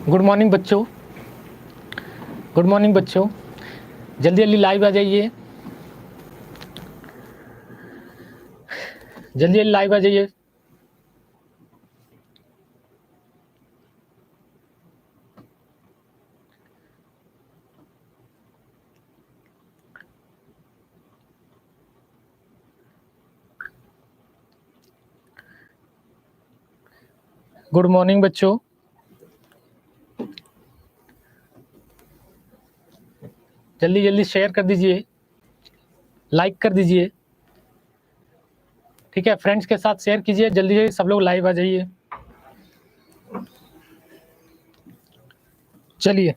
Good morning बच्चों, good morning बच्चों, जल्दी जल्दी लाइव आ जाइए, जल्दी जल्दी लाइव आ जाइए। गुड मॉर्निंग बच्चों, जल्दी जल्दी शेयर कर दीजिए, लाइक कर दीजिए, ठीक है। फ्रेंड्स के साथ शेयर कीजिए, जल्दी जल्दी सब लोग लाइव आ जाइए। चलिए,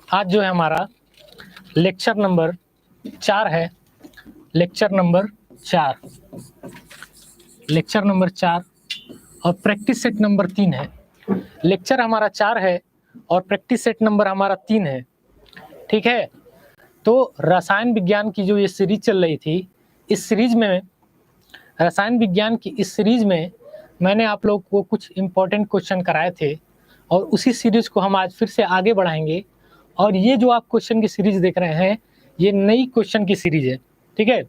आज जो है हमारा लेक्चर नंबर 4 है, लेक्चर नंबर 4, लेक्चर नंबर 4 और प्रैक्टिस सेट नंबर 3 है। लेक्चर हमारा 4 है और प्रैक्टिस सेट नंबर हमारा 3 है, ठीक है। तो रसायन विज्ञान की जो ये सीरीज चल रही थी, इस सीरीज में रसायन विज्ञान की इस सीरीज में मैंने आप लोग को कुछ इम्पोर्टेंट क्वेश्चन कराए थे और उसी सीरीज को हम आज फिर से आगे बढ़ाएंगे। और ये जो आप क्वेश्चन की सीरीज देख रहे हैं, ये नई क्वेश्चन की सीरीज है, ठीक है।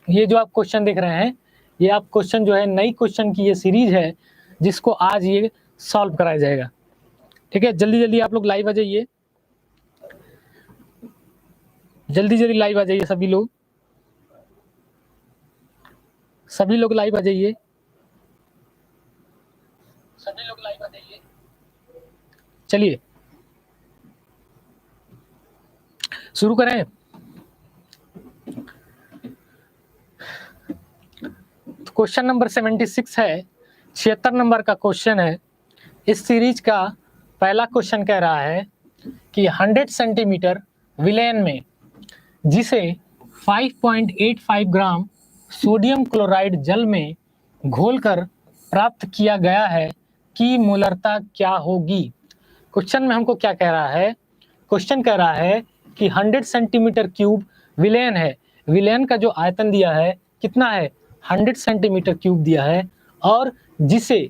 ये जो आप क्वेश्चन देख रहे हैं, ये आप क्वेश्चन जो है नई क्वेश्चन की ये सीरीज है, जिसको आज ये सॉल्व कराया जाएगा, ठीक है। जल्दी जल्दी आप लोग लाइव आ जाइए, जल्दी जल्दी लाइव आ जाइए सभी लोग, सभी लोग लाइव आ जाइए, सभी लोग लाइव आ जाइए। चलिए शुरू करें। क्वेश्चन नंबर 76 है, 76 नंबर का क्वेश्चन है। इस सीरीज का पहला क्वेश्चन कह रहा है कि 100 सेंटीमीटर विलेन में जिसे 5.85 ग्राम सोडियम क्लोराइड जल में घोलकर प्राप्त किया गया है की मोलरता क्या होगी। क्वेश्चन में हमको क्या कह रहा है, क्वेश्चन कह रहा है कि 100 सेंटीमीटर क्यूब विलेन है, विलेन का जो आयतन दिया है कितना है, 100 सेंटीमीटर क्यूब दिया है, और जिसे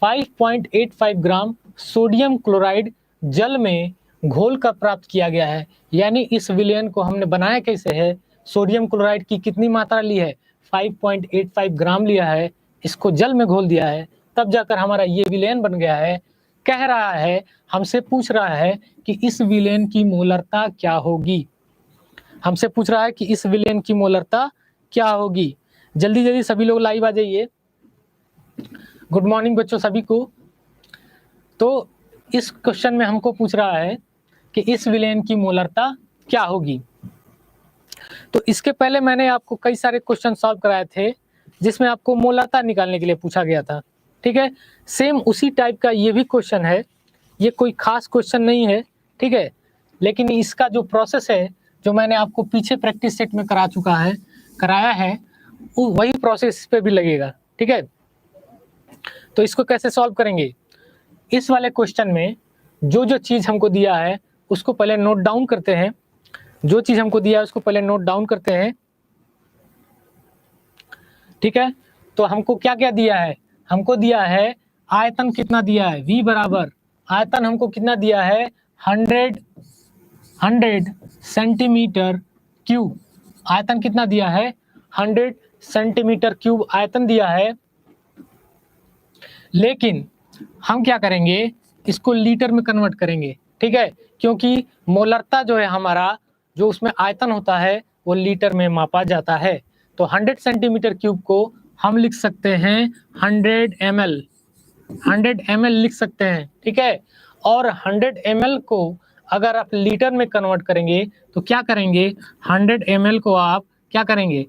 5.85 ग्राम सोडियम क्लोराइड जल में घोल कर प्राप्त किया गया है। यानी इस विलेन को हमने बनाया कैसे है, सोडियम क्लोराइड की कितनी मात्रा ली है, 5.85 ग्राम लिया है, इसको जल में घोल दिया है, तब जाकर हमारा ये विलेन बन गया है। कह रहा है, हमसे पूछ रहा है कि इस विलेन की मोलरता क्या होगी, हमसे पूछ रहा है कि इस विलेन की मोलरता क्या होगी। जल्दी जल्दी सभी लोग लाइव आ जाइए। गुड मॉर्निंग बच्चों सभी को। तो इस क्वेश्चन में हमको पूछ रहा है कि इस विलेन की मोलरता क्या होगी। तो इसके पहले मैंने आपको कई सारे क्वेश्चन सॉल्व कराए थे जिसमें आपको मोलरता निकालने के लिए पूछा गया था, ठीक है। सेम उसी टाइप का ये भी क्वेश्चन है, ये कोई खास क्वेश्चन नहीं है, ठीक है। लेकिन इसका जो प्रोसेस है, जो मैंने आपको पीछे प्रैक्टिस सेट में कराया है, वही प्रोसेस इस पे भी लगेगा, ठीक है। तो इसको कैसे सॉल्व करेंगे, इस वाले क्वेश्चन में जो जो चीज़ हमको दिया है उसको पहले नोट डाउन करते हैं, जो चीज़ हमको दिया है उसको पहले नोट डाउन करते हैं, ठीक है। तो हमको क्या क्या दिया है, हमको दिया है आयतन कितना दिया है, V बराबर आयतन हमको कितना दिया है, 100 सेंटीमीटर क्यूब, आयतन कितना दिया है, 100 सेंटीमीटर क्यूब आयतन दिया है। लेकिन हम क्या करेंगे, इसको लीटर में कन्वर्ट करेंगे, ठीक है, क्योंकि मोलरता जो है हमारा, जो उसमें आयतन होता है वो लीटर में मापा जाता है। तो 100 सेंटीमीटर क्यूब को हम लिख सकते हैं 100 ml, 100 ml लिख सकते हैं, ठीक है। और 100 ml को अगर आप लीटर में कन्वर्ट करेंगे तो क्या करेंगे, 100 ml को आप क्या करेंगे,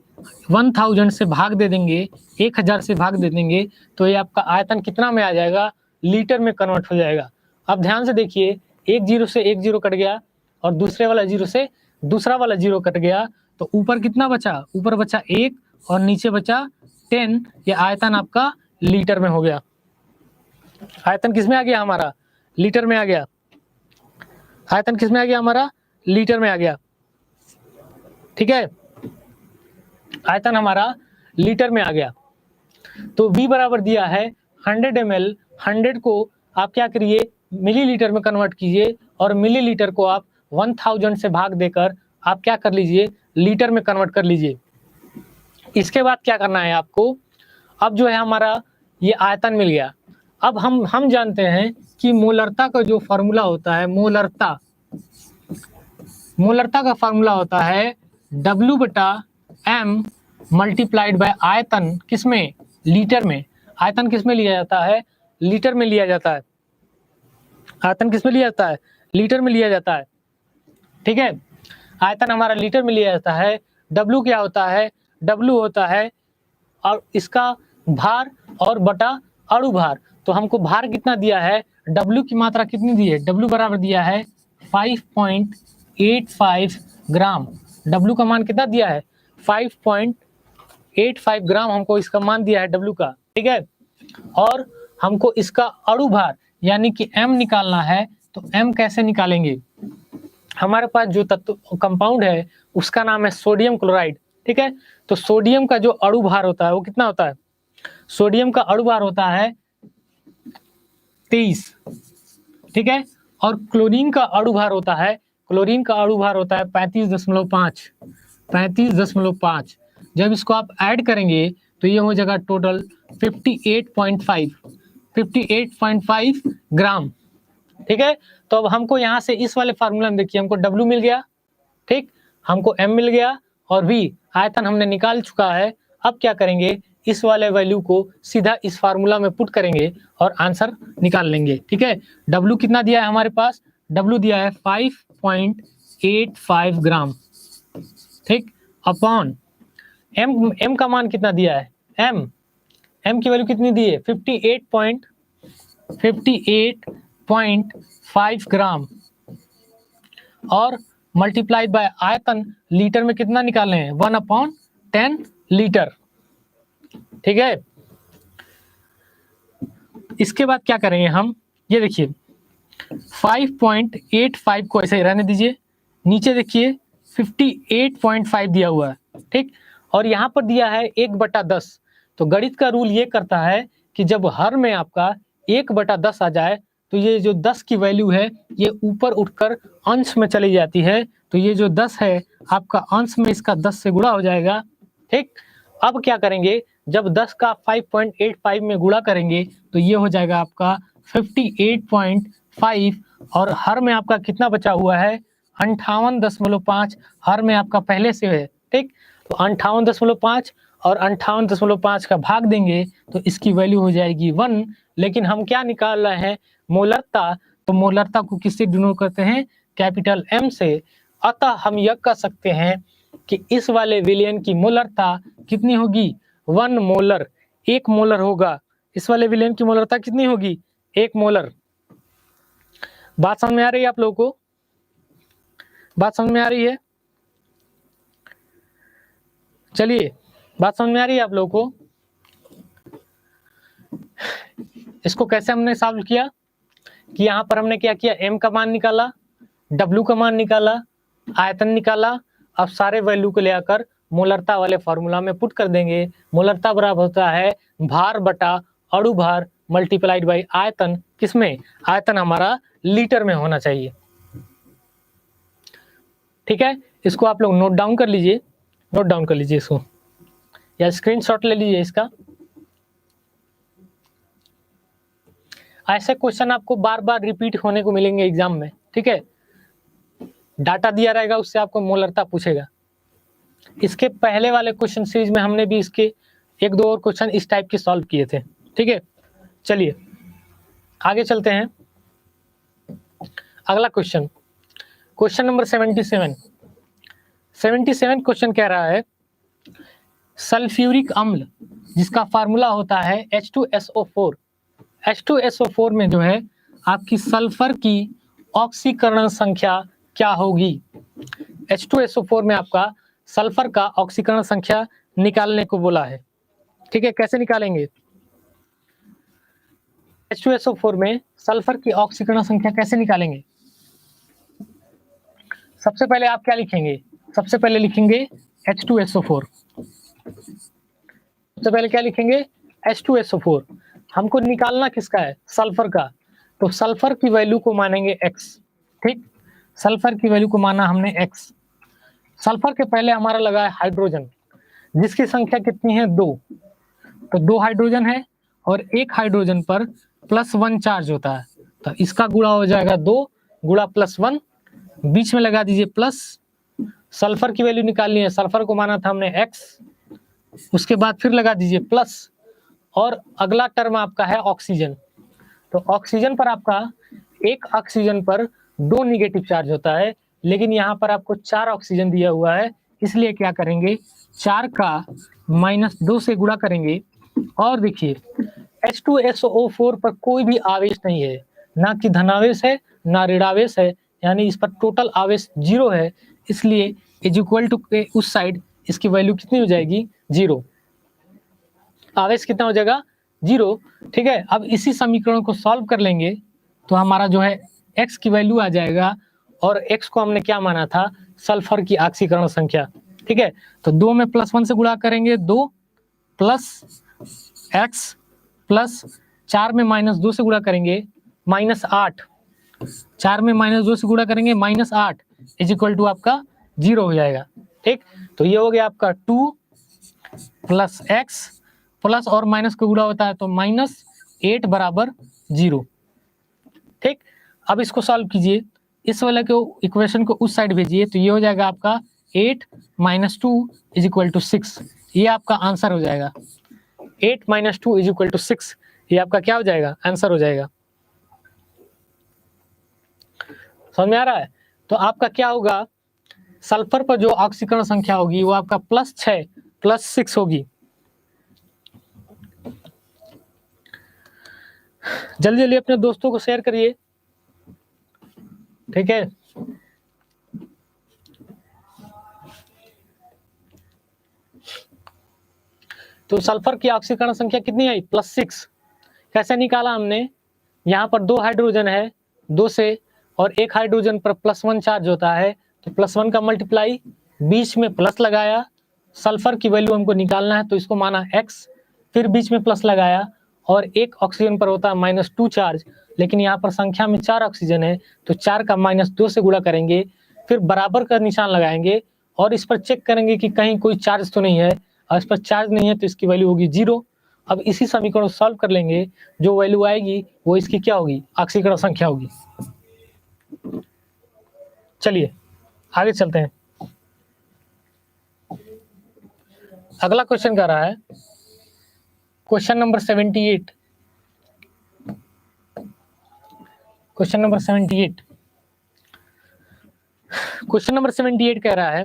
1000 से भाग दे देंगे, 1000 से भाग दे देंगे, तो ये आपका आयतन कितना में आ जाएगा, लीटर में कन्वर्ट हो जाएगा। अब ध्यान से देखिए, एक जीरो से एक जीरो कट गया और दूसरे वाला जीरो से दूसरा वाला जीरो कट गया, तो ऊपर कितना बचा, ऊपर बचा 1 और नीचे बचा 10। ये आयतन आपका लीटर में हो गया, आयतन किस में आ गया हमारा, लीटर में आ गया, आयतन किस में आ गया हमारा, लीटर में आ गया, ठीक है, आयतन हमारा लीटर में आ गया। तो V बराबर दिया है 100 ml, 100 को आप क्या करिए मिलीलीटर में कन्वर्ट कीजिए और मिलीलीटर को आप 1000 से भाग देकर आप क्या कर लीजिए लीटर में कन्वर्ट कर लीजिए। इसके बाद क्या करना है आपको, अब जो है हमारा ये आयतन मिल गया। अब हम जानते हैं कि मोलरता का जो फार्मूला होता है, मोलरता का फार्मूला होता है W/m मल्टीप्लाइड बाय आयतन, किसमें, लीटर में। आयतन किसमें लिया जाता है, लीटर में लिया जाता है। आयतन किसमें लिया जाता है, लीटर में लिया जाता है, ठीक है। आयतन हमारा लीटर में लिया जाता है। W क्या होता है, W होता है और इसका भार और बटा अणु भार। तो हमको भार कितना दिया है, W की मात्रा कितनी दी है, W बराबर दिया है 5.85 ग्राम। W का मान कितना दिया है, 5.85 ग्राम हमको इसका मान दिया है W का, ठीक है। और हमको इसका अणु भार यानी कि M निकालना है। तो M कैसे निकालेंगे, हमारे पास जो तत्व कंपाउंड है उसका नाम है सोडियम क्लोराइड, ठीक है। तो सोडियम का जो अणु भार होता है वो कितना होता है, सोडियम का अणु भार होता है 23, ठीक है। और क्लोरीन का अणु भार होता है, क्लोरीन का अणु भार होता है 35.5। जब इसको आप ऐड करेंगे तो ये हो जाएगा टोटल 58.5 ग्राम, ठीक है। तो अब हमको यहाँ से इस वाले फार्मूला में देखिए हमको W मिल गया, ठीक, हमको M मिल गया और V आयतन हमने निकाल चुका है। अब क्या करेंगे, इस वाले वैल्यू को सीधा इस फार्मूला में पुट करेंगे और आंसर निकाल लेंगे, ठीक है। W कितना दिया है हमारे पास, W दिया है 5.85 ग्राम, ठीक, अपॉन M का मान कितना दिया है, M की वैल्यू कितनी दी है 58.5 ग्राम और मल्टीप्लाइड बाय आयतन, लीटर में कितना निकाले हैं 1/10 लीटर, ठीक है। इसके बाद क्या करेंगे हम, ये देखिए 5.85 को ऐसे ही रहने दीजिए, नीचे देखिए 58.5 दिया हुआ है, ठीक, और यहाँ पर दिया है 1/10। तो गणित का रूल ये करता है कि जब हर में आपका 1/10 आ जाए तो ये जो 10 की वैल्यू है ये ऊपर उठकर अंश में चली जाती है। तो ये जो 10 है आपका अंश में इसका 10 से गुणा हो जाएगा, ठीक। अब क्या करेंगे, जब 10 का 5.85 में गुणा करेंगे तो ये हो जाएगा आपका 58.5 और हर में आपका कितना बचा हुआ है 58.5, हर में आपका पहले से है, ठीक। तो 58.5 और 58.5 का भाग देंगे तो इसकी वैल्यू हो जाएगी 1। लेकिन हम क्या निकाल रहे हैं, मोलरता। तो मोलरता को किससे डिनोट करते हैं, कैपिटल M से। अतः हम यह कह सकते हैं कि इस वाले विलयन की मोलरता कितनी होगी, 1 मोलर, 1 मोलर होगा। इस वाले विलयन की मोलरता कितनी होगी, 1 मोलर। बात समझ में आ रही है आप लोगों को, बात समझ में आ रही है, चलिए बात समझ में आ रही है आप लोगों को। इसको कैसे हमने सॉल्व किया कि यहाँ पर हमने क्या किया, M का मान निकाला, W का मान निकाला, आयतन निकाला। अब सारे वैल्यू को ले आकर मोलरता वाले फॉर्मूला में पुट कर देंगे। मोलरता बराबर होता है भार बटा अणु भार मल्टीप्लाइड बाई आयतन, किसमें, आयतन हमारा लीटर में होना चाहिए, ठीक है। इसको आप लोग नोट डाउन कर लीजिए, नोट डाउन कर लीजिए इसको या स्क्रीनशॉट ले लीजिए इसका। ऐसे क्वेश्चन आपको बार बार रिपीट होने को मिलेंगे एग्जाम में, ठीक है। डाटा दिया रहेगा उससे आपको मोलरता पूछेगा। इसके पहले वाले क्वेश्चन सीरीज में हमने भी इसके 1-2 और क्वेश्चन इस टाइप के सॉल्व किए थे, ठीक है। चलिए आगे चलते हैं। अगला क्वेश्चन, क्वेश्चन नंबर 77 क्वेश्चन कह रहा है सल्फ्यूरिक अम्ल जिसका फार्मूला होता है H2SO4। H2SO4 में जो है आपकी सल्फर की ऑक्सीकरण संख्या क्या होगी। H2SO4 में आपका सल्फर का ऑक्सीकरण संख्या निकालने को बोला है, ठीक है। कैसे निकालेंगे, H2SO4 में सल्फर की ऑक्सीकरण संख्या कैसे निकालेंगे। सबसे पहले आप क्या लिखेंगे, सबसे पहले लिखेंगे H2SO4। सबसे पहले क्या लिखेंगे, H2SO4। हमको निकालना किसका है, सल्फर का, तो सल्फर की वैल्यू को मानेंगे x। ठीक, सल्फर की वैल्यू को माना हमने x। सल्फर के पहले हमारा लगा है हाइड्रोजन, जिसकी संख्या कितनी है, 2। तो 2 हाइड्रोजन है और एक हाइड्रोजन पर +1 चार्ज होता है, तो इसका गुणा हो जाएगा 2 गुणा +1, बीच में लगा दीजिए प्लस। सल्फर की वैल्यू निकालनी है, सल्फर को माना था हमने x, उसके बाद फिर लगा दीजिए प्लस, और अगला टर्म आपका है ऑक्सीजन। तो ऑक्सीजन पर आपका एक ऑक्सीजन पर 2 निगेटिव चार्ज होता है, लेकिन यहाँ पर आपको 4 ऑक्सीजन दिया हुआ है, इसलिए क्या करेंगे, 4 का -2 से गुणा करेंगे। और देखिए H2SO4 पर कोई भी आवेश नहीं है, ना कि धनावेश है ना ऋणावेश है, यानी इस पर टोटल आवेश 0 है, इसलिए इज इक्वल टू उस साइड इसकी वैल्यू कितनी हो जाएगी, 0। आवेश कितना हो जाएगा, 0। ठीक है, अब इसी समीकरण को सॉल्व कर लेंगे तो हमारा जो है x की वैल्यू आ जाएगा, और x को हमने क्या माना था, सल्फर की ऑक्सीकरण संख्या। ठीक है, तो 2 में +1 से गुणा करेंगे, 2 प्लस x प्लस 4 में -2 से गुणा करेंगे -8, 4 में -2 से गुणा करेंगे -8 इज इक्वल टू आपका 0 हो जाएगा। ठीक, तो ये हो गया आपका 2 प्लस x प्लस और माइनस का गुणा होता है तो -8 बराबर 0। ठीक, अब इसको सॉल्व कीजिए, इस वाले को इक्वेशन को उस साइड भेजिए, तो ये हो जाएगा आपका 8 - 2 इज इक्वल टू 6। ये आपका आंसर हो जाएगा, 8 - 2 इज इक्वल टू 6। ये आपका क्या हो जाएगा, आंसर हो जाएगा। समझ में आ रहा है? तो आपका क्या होगा, सल्फर पर जो ऑक्सीकरण संख्या होगी वो आपका +6 +6 होगी। जल्दी जल्दी अपने दोस्तों को शेयर करिए। ठीक है, तो सल्फर की ऑक्सीकरण संख्या कितनी आई, +6। कैसे निकाला हमने, यहाँ पर 2 हाइड्रोजन है, 2 से, और एक हाइड्रोजन पर +1 चार्ज होता है, तो +1 का मल्टीप्लाई, बीच में प्लस लगाया, सल्फर की वैल्यू हमको निकालना है तो इसको माना x, फिर बीच में प्लस लगाया, और एक ऑक्सीजन पर होता है -2 चार्ज, लेकिन यहाँ पर संख्या में 4 ऑक्सीजन है, तो 4 का -2 से गुणा करेंगे, फिर बराबर का निशान लगाएंगे, और इस पर चेक करेंगे कि कहीं कोई चार्ज तो नहीं है, और इस पर चार्ज नहीं है तो इसकी वैल्यू होगी 0। अब इसी समीकरण को सॉल्व कर लेंगे, जो वैल्यू आएगी वो इसकी क्या होगी, ऑक्सीकरण संख्या होगी। चलिए आगे चलते हैं। अगला क्वेश्चन कह रहा है, question number 78। Question number 78, question number 78 कह रहा है,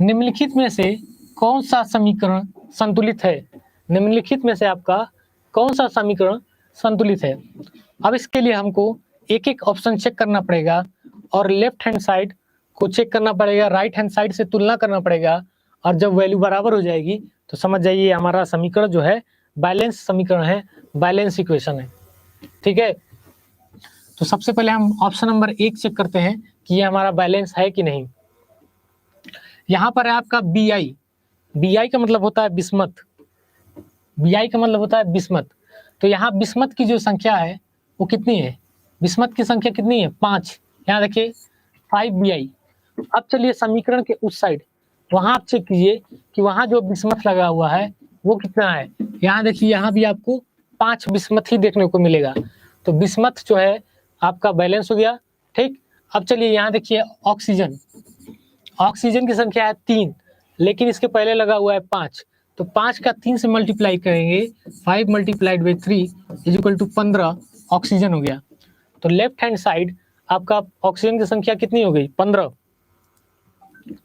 निम्नलिखित में से कौन सा समीकरण संतुलित है। निम्नलिखित में से आपका कौन सा समीकरण संतुलित है। अब इसके लिए हमको एक एक ऑप्शन चेक करना पड़ेगा, और लेफ्ट हैंड साइड को चेक करना पड़ेगा, राइट हैंड साइड से तुलना करना पड़ेगा, और जब वैल्यू बराबर हो जाएगी तो समझ जाइए हमारा समीकरण जो है बैलेंस समीकरण है, बैलेंस इक्वेशन है। ठीक है, तो सबसे पहले हम ऑप्शन नंबर 1 चेक करते हैं कि ये हमारा बैलेंस है कि नहीं। यहाँ पर है आपका Bi। Bi का मतलब होता है बिस्मथ, Bi का मतलब होता है बिस्मथ। तो यहाँ बिस्मथ की जो संख्या है वो कितनी है, बिस्मथ की संख्या कितनी है, 5। यहाँ देखिए 5Bi। अब चलिए समीकरण के उस साइड, वहाँ आप चेक कीजिए कि वहाँ जो बिस्मथ लगा हुआ है वो कितना है। यहाँ देखिए, यहाँ भी आपको 5 बिस्मथ ही देखने को मिलेगा, तो बिस्मथ जो है आपका बैलेंस हो गया। ठीक, अब चलिए यहाँ देखिए ऑक्सीजन, ऑक्सीजन की संख्या है 3, लेकिन इसके पहले लगा हुआ है 5, तो 5 का 3 से मल्टीप्लाई करेंगे, 5 × 3 इज इक्वल टू 15 ऑक्सीजन हो गया। तो लेफ्ट हैंड साइड आपका ऑक्सीजन की संख्या कितनी हो गई, 15।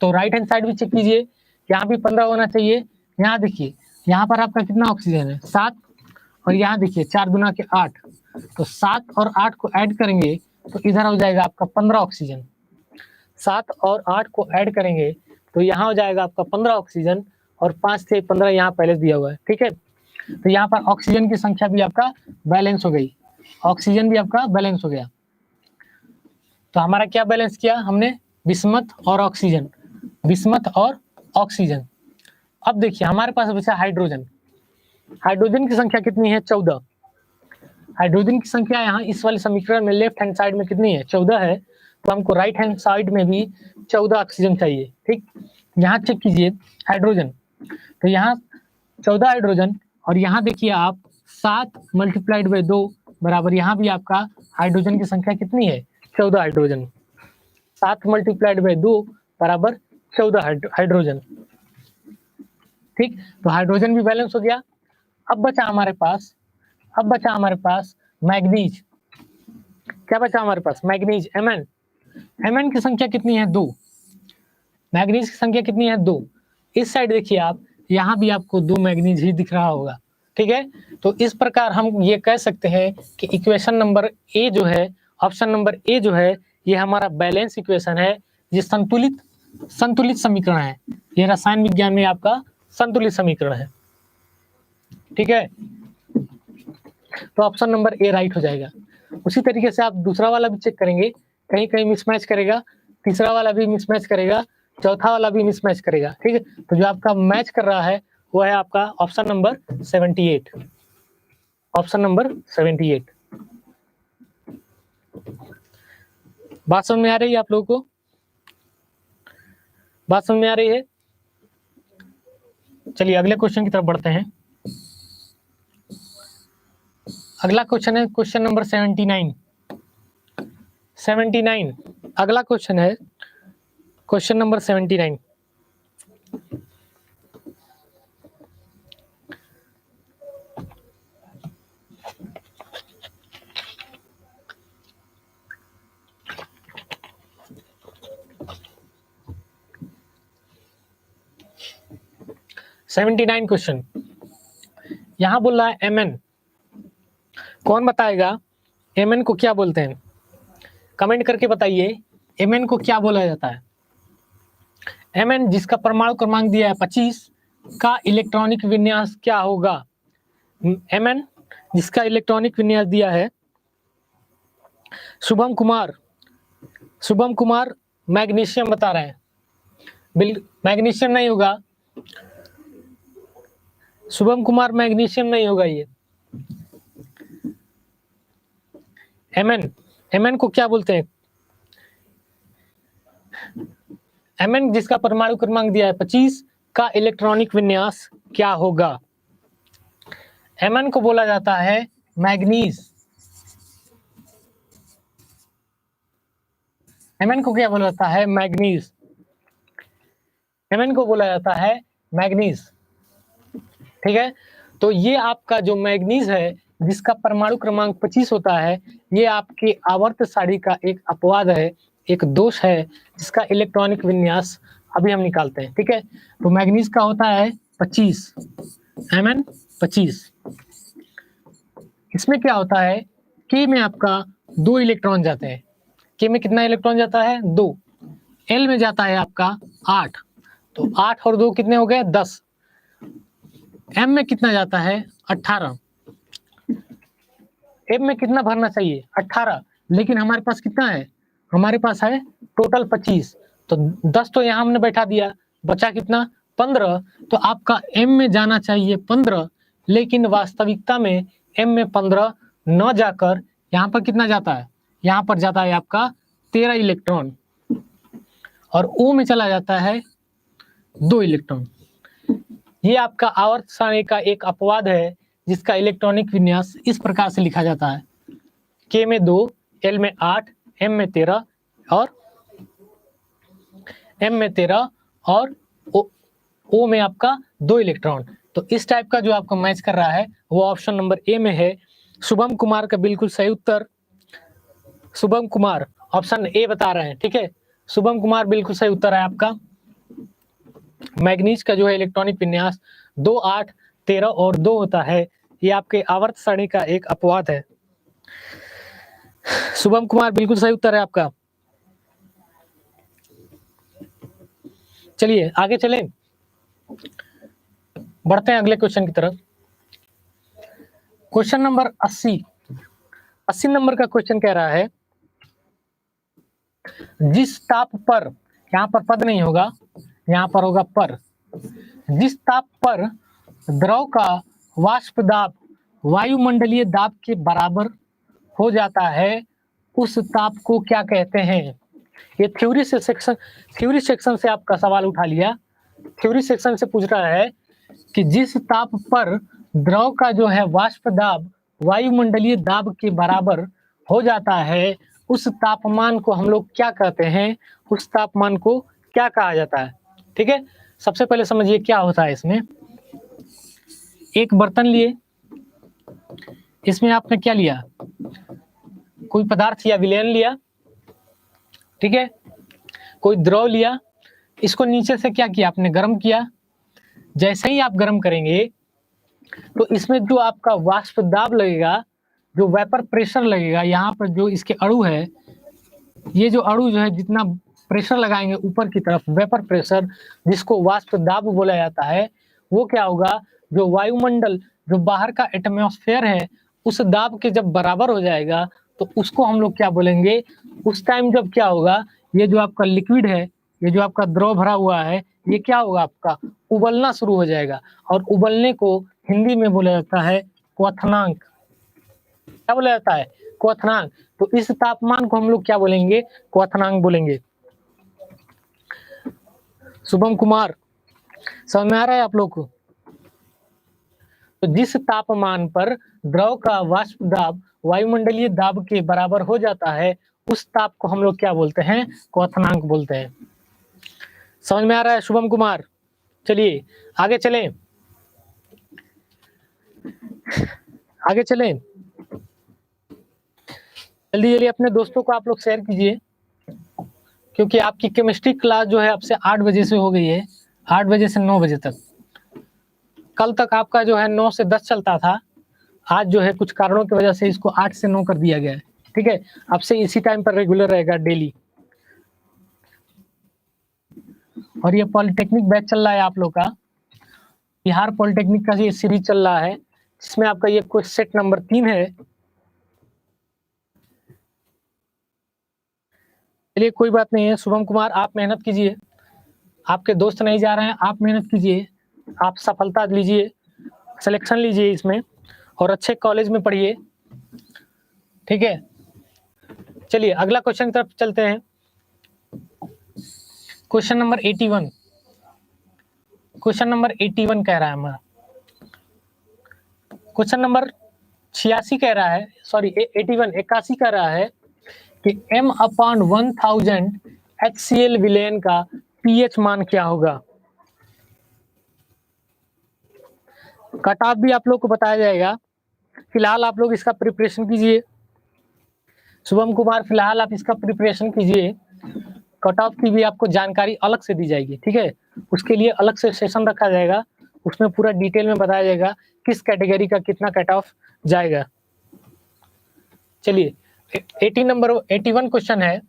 तो राइट हैंड साइड भी चेक कीजिए, यहाँ भी 15 होना चाहिए। यहाँ देखिए, यहाँ पर आपका कितना ऑक्सीजन है, 7, और यहाँ देखिए 4 दूना के 8, तो 7 और 8 को ऐड करेंगे तो इधर हो जाएगा आपका 15 ऑक्सीजन। 7 और 8 को ऐड करेंगे तो यहाँ हो जाएगा आपका 15 ऑक्सीजन, और 5 से 15 यहाँ पहले दिया हुआ है। ठीक है, तो यहाँ पर ऑक्सीजन की संख्या भी आपका बैलेंस हो गई, ऑक्सीजन भी आपका बैलेंस हो गया। तो हमारा क्या बैलेंस किया हमने, बिस्मथ और ऑक्सीजन, बिस्मथ और ऑक्सीजन। अब देखिए हमारे पास बचा हाइड्रोजन। हाइड्रोजन की संख्या कितनी है, 14। हाइड्रोजन की संख्या यहाँ इस वाले समीकरण में लेफ्ट हैंड साइड में कितनी है, 14 है। तो हमको राइट हैंड साइड में भी 14 ऑक्सीजन चाहिए। ठीक, यहाँ चेक कीजिए हाइड्रोजन, तो यहाँ 14 हाइड्रोजन, और यहाँ देखिए आप 7 मल्टीप्लाइड बाई 2 बराबर, यहाँ भी आपका हाइड्रोजन की संख्या कितनी है, 14 हाइड्रोजन। 7 मल्टीप्लाइड बाई 2 बराबर 14 हाइड्रोजन। ठीक, तो हाइड्रोजन भी बैलेंस हो गया। अब बचा हमारे पास मैग्नीज। क्या बचा हमारे पास, मैग्नीज, Mn। Mn की संख्या कितनी है, 2। मैग्नीज की संख्या कितनी है, 2। इस साइड देखिए आप, यहाँ भी आपको 2 मैग्नीज ही दिख रहा होगा। ठीक है, तो इस प्रकार हम ये कह सकते हैं कि इक्वेशन नंबर ए जो है, ऑप्शन नंबर ए जो है, ये हमारा बैलेंस इक्वेशन है, ये संतुलित समीकरण है। ये रसायन विज्ञान में आपका संतुलित समीकरण है। ठीक है, तो ऑप्शन नंबर ए राइट हो जाएगा। उसी तरीके से आप दूसरा वाला भी चेक करेंगे, कहीं कहीं मिसमैच करेगा, तीसरा वाला भी मिसमैच करेगा, चौथा वाला भी मिसमैच करेगा। ठीक है, तो जो आपका मैच कर रहा है वो है आपका ऑप्शन नंबर 78। Option number 78। बात समझ में आ रही है आप लोगों को? बात समझ में आ रही है? चलिए अगले क्वेश्चन की तरफ बढ़ते हैं। अगला क्वेश्चन है क्वेश्चन नंबर 79। अगला क्वेश्चन है क्वेश्चन नंबर 79। क्वेश्चन यहां बोल रहा है Mn। कौन बताएगा Mn को क्या बोलते हैं? कमेंट करके बताइए Mn को क्या बोला जाता है। Mn जिसका परमाणु क्रमांक दिया है 25 का इलेक्ट्रॉनिक विन्यास क्या होगा? Mn जिसका इलेक्ट्रॉनिक विन्यास दिया है, शुभम कुमार मैग्नीशियम बता रहे हैं। मैग्नीशियम नहीं होगा, शुभम कुमार मैग्नीशियम नहीं होगा। ये Mn को क्या बोलते हैं? Mn जिसका परमाणु क्रमांक दिया है 25 का इलेक्ट्रॉनिक विन्यास क्या होगा? Mn को बोला जाता है मैग्नीज। Mn को क्या बोला जाता है? मैग्नीज। Mn को बोला जाता है मैग्नीज। ठीक है, तो ये आपका जो मैग्नीज है जिसका परमाणु क्रमांक 25 होता है, ये आपके आवर्त सारणी का एक अपवाद है, एक दोष है, जिसका इलेक्ट्रॉनिक विन्यास अभी हम निकालते हैं। ठीक है, तो मैग्नीज का होता है 25, Mn 25। इसमें क्या होता है, K में आपका 2 इलेक्ट्रॉन जाते हैं। K में कितना इलेक्ट्रॉन जाता है? 2। L में जाता है आपका 8, तो 8 और 2 कितने हो गए? 10। M में कितना जाता है? 18। M में कितना भरना चाहिए? 18, लेकिन हमारे पास कितना है? हमारे पास है टोटल 25, तो 10 तो यहाँ हमने बैठा दिया, बचा कितना? 15। तो आपका M में जाना चाहिए 15, लेकिन वास्तविकता में M में 15 न जाकर यहाँ पर कितना जाता है? यहाँ पर जाता है आपका 13 इलेक्ट्रॉन, और O में चला जाता है 2 इलेक्ट्रॉन। ये आपका आवर्त सारणी का एक अपवाद है, जिसका इलेक्ट्रॉनिक विन्यास इस प्रकार से लिखा जाता है, K में 2, L में 8, M में 13 और O में आपका 2 इलेक्ट्रॉन। तो इस टाइप का जो आपको मैच कर रहा है वो ऑप्शन नंबर ए में है। शुभम कुमार का बिल्कुल सही उत्तर, शुभम कुमार ऑप्शन ए बता रहे हैं। ठीक है, शुभम कुमार बिल्कुल सही उत्तर है आपका। मैग्नीज का जो है इलेक्ट्रॉनिक विन्यास 2, 8, 13 और 2 होता है। ये आपके आवर्त सारणी का एक अपवाद है। शुभम कुमार बिल्कुल सही उत्तर है आपका। चलिए आगे चलें, बढ़ते हैं अगले क्वेश्चन की तरफ। क्वेश्चन नंबर 80 नंबर का क्वेश्चन कह रहा है जिस ताप पर, यहाँ पर पद नहीं होगा, यहाँ पर होगा पर, जिस ताप पर द्रव का वाष्प दाब वायुमंडलीय दाब के बराबर हो जाता है, उस ताप को क्या कहते हैं? ये थ्योरी सेक्शन से आपका सवाल उठा लिया। थ्योरी सेक्शन से पूछ रहा है कि जिस ताप पर द्रव का जो है वाष्प दाब वायुमंडलीय दाब के बराबर हो जाता है, उस तापमान को हम लोग क्या कहते हैं? उस तापमान को क्या कहा जाता है? ठीक है, सबसे पहले समझिए क्या होता है इसमें। एक बर्तन लिए, इसमें आपने क्या लिया? कोई पदार्थ या विलयन लिया, ठीक है, कोई द्रव लिया, इसको नीचे से क्या किया आपने? गर्म किया। जैसे ही आप गर्म करेंगे तो इसमें जो आपका वाष्प दाब लगेगा, जो वेपर प्रेशर लगेगा, यहाँ पर जो इसके अणु है, ये जो अणु जो है जितना प्रेशर लगाएंगे ऊपर की तरफ, वेपर प्रेशर जिसको वाष्प दाब बोला जाता है, वो क्या होगा? जो वायुमंडल, जो बाहर का एटमॉस्फेयर है, उस दाब के जब बराबर हो जाएगा तो उसको हम लोग क्या बोलेंगे? उस टाइम जब क्या होगा, ये जो आपका लिक्विड है, ये जो आपका द्रव भरा हुआ है, ये क्या होगा? आपका उबलना शुरू हो जाएगा, और उबलने को हिंदी में बोला जाता है क्वथनांक। क्या बोला जाता है? क्वथनांक। तो इस तापमान को हम लोग क्या बोलेंगे? क्वथनांक बोलेंगे। शुभम कुमार, समझ में आ रहा है आप लोग को? तो जिस तापमान पर द्रव का वाष्प दाब वायुमंडलीय दाब के बराबर हो जाता है, उस ताप को हम लोग क्या बोलते हैं? क्वथनांक बोलते हैं। समझ में आ रहा है शुभम कुमार? चलिए आगे चलें, आगे चलें। जल्दी जल्दी अपने दोस्तों को आप लोग शेयर कीजिए, क्योंकि आपकी केमिस्ट्री क्लास जो है अब से 8 बजे से हो गई है, 8 बजे से 9 बजे तक। कल तक आपका जो है 9 से 10 चलता था, आज जो है कुछ कारणों की वजह से इसको 8 से 9 कर दिया गया है। ठीक है, अब से इसी टाइम पर रेगुलर रहेगा डेली। और ये पॉलिटेक्निक बैच चल रहा है आप लोग का, बिहार पॉलिटेक्निक का ये सीरीज चल रहा है, जिसमें आपका ये कोई सेट नंबर 3 है। चलिए कोई बात नहीं है शुभम कुमार, आप मेहनत कीजिए, आपके दोस्त नहीं जा रहे हैं, आप मेहनत कीजिए, आप सफलता लीजिए, सिलेक्शन लीजिए इसमें, और अच्छे कॉलेज में पढ़िए। ठीक है, चलिए अगला क्वेश्चन की तरफ चलते हैं। क्वेश्चन नंबर 81, क्वेश्चन नंबर 81 कह रहा है हमारा, क्वेश्चन नंबर 86 कह रहा है, सॉरी 81 कह रहा है कि m/1000 HCl विलयन का pH मान क्या होगा? कट ऑफ भी आप लोग को बताया जाएगा। फिलहाल आप लोग इसका प्रिपरेशन कीजिए। शुभम कुमार, फिलहाल आप इसका प्रिपरेशन कीजिए, कट ऑफ की भी आपको जानकारी अलग से दी जाएगी। ठीक है, उसके लिए अलग से सेशन रखा जाएगा, उसमें पूरा डिटेल में बताया जाएगा किस कैटेगरी का कितना कट ऑफ जाएगा। चलिए 81 क्वेश्चन है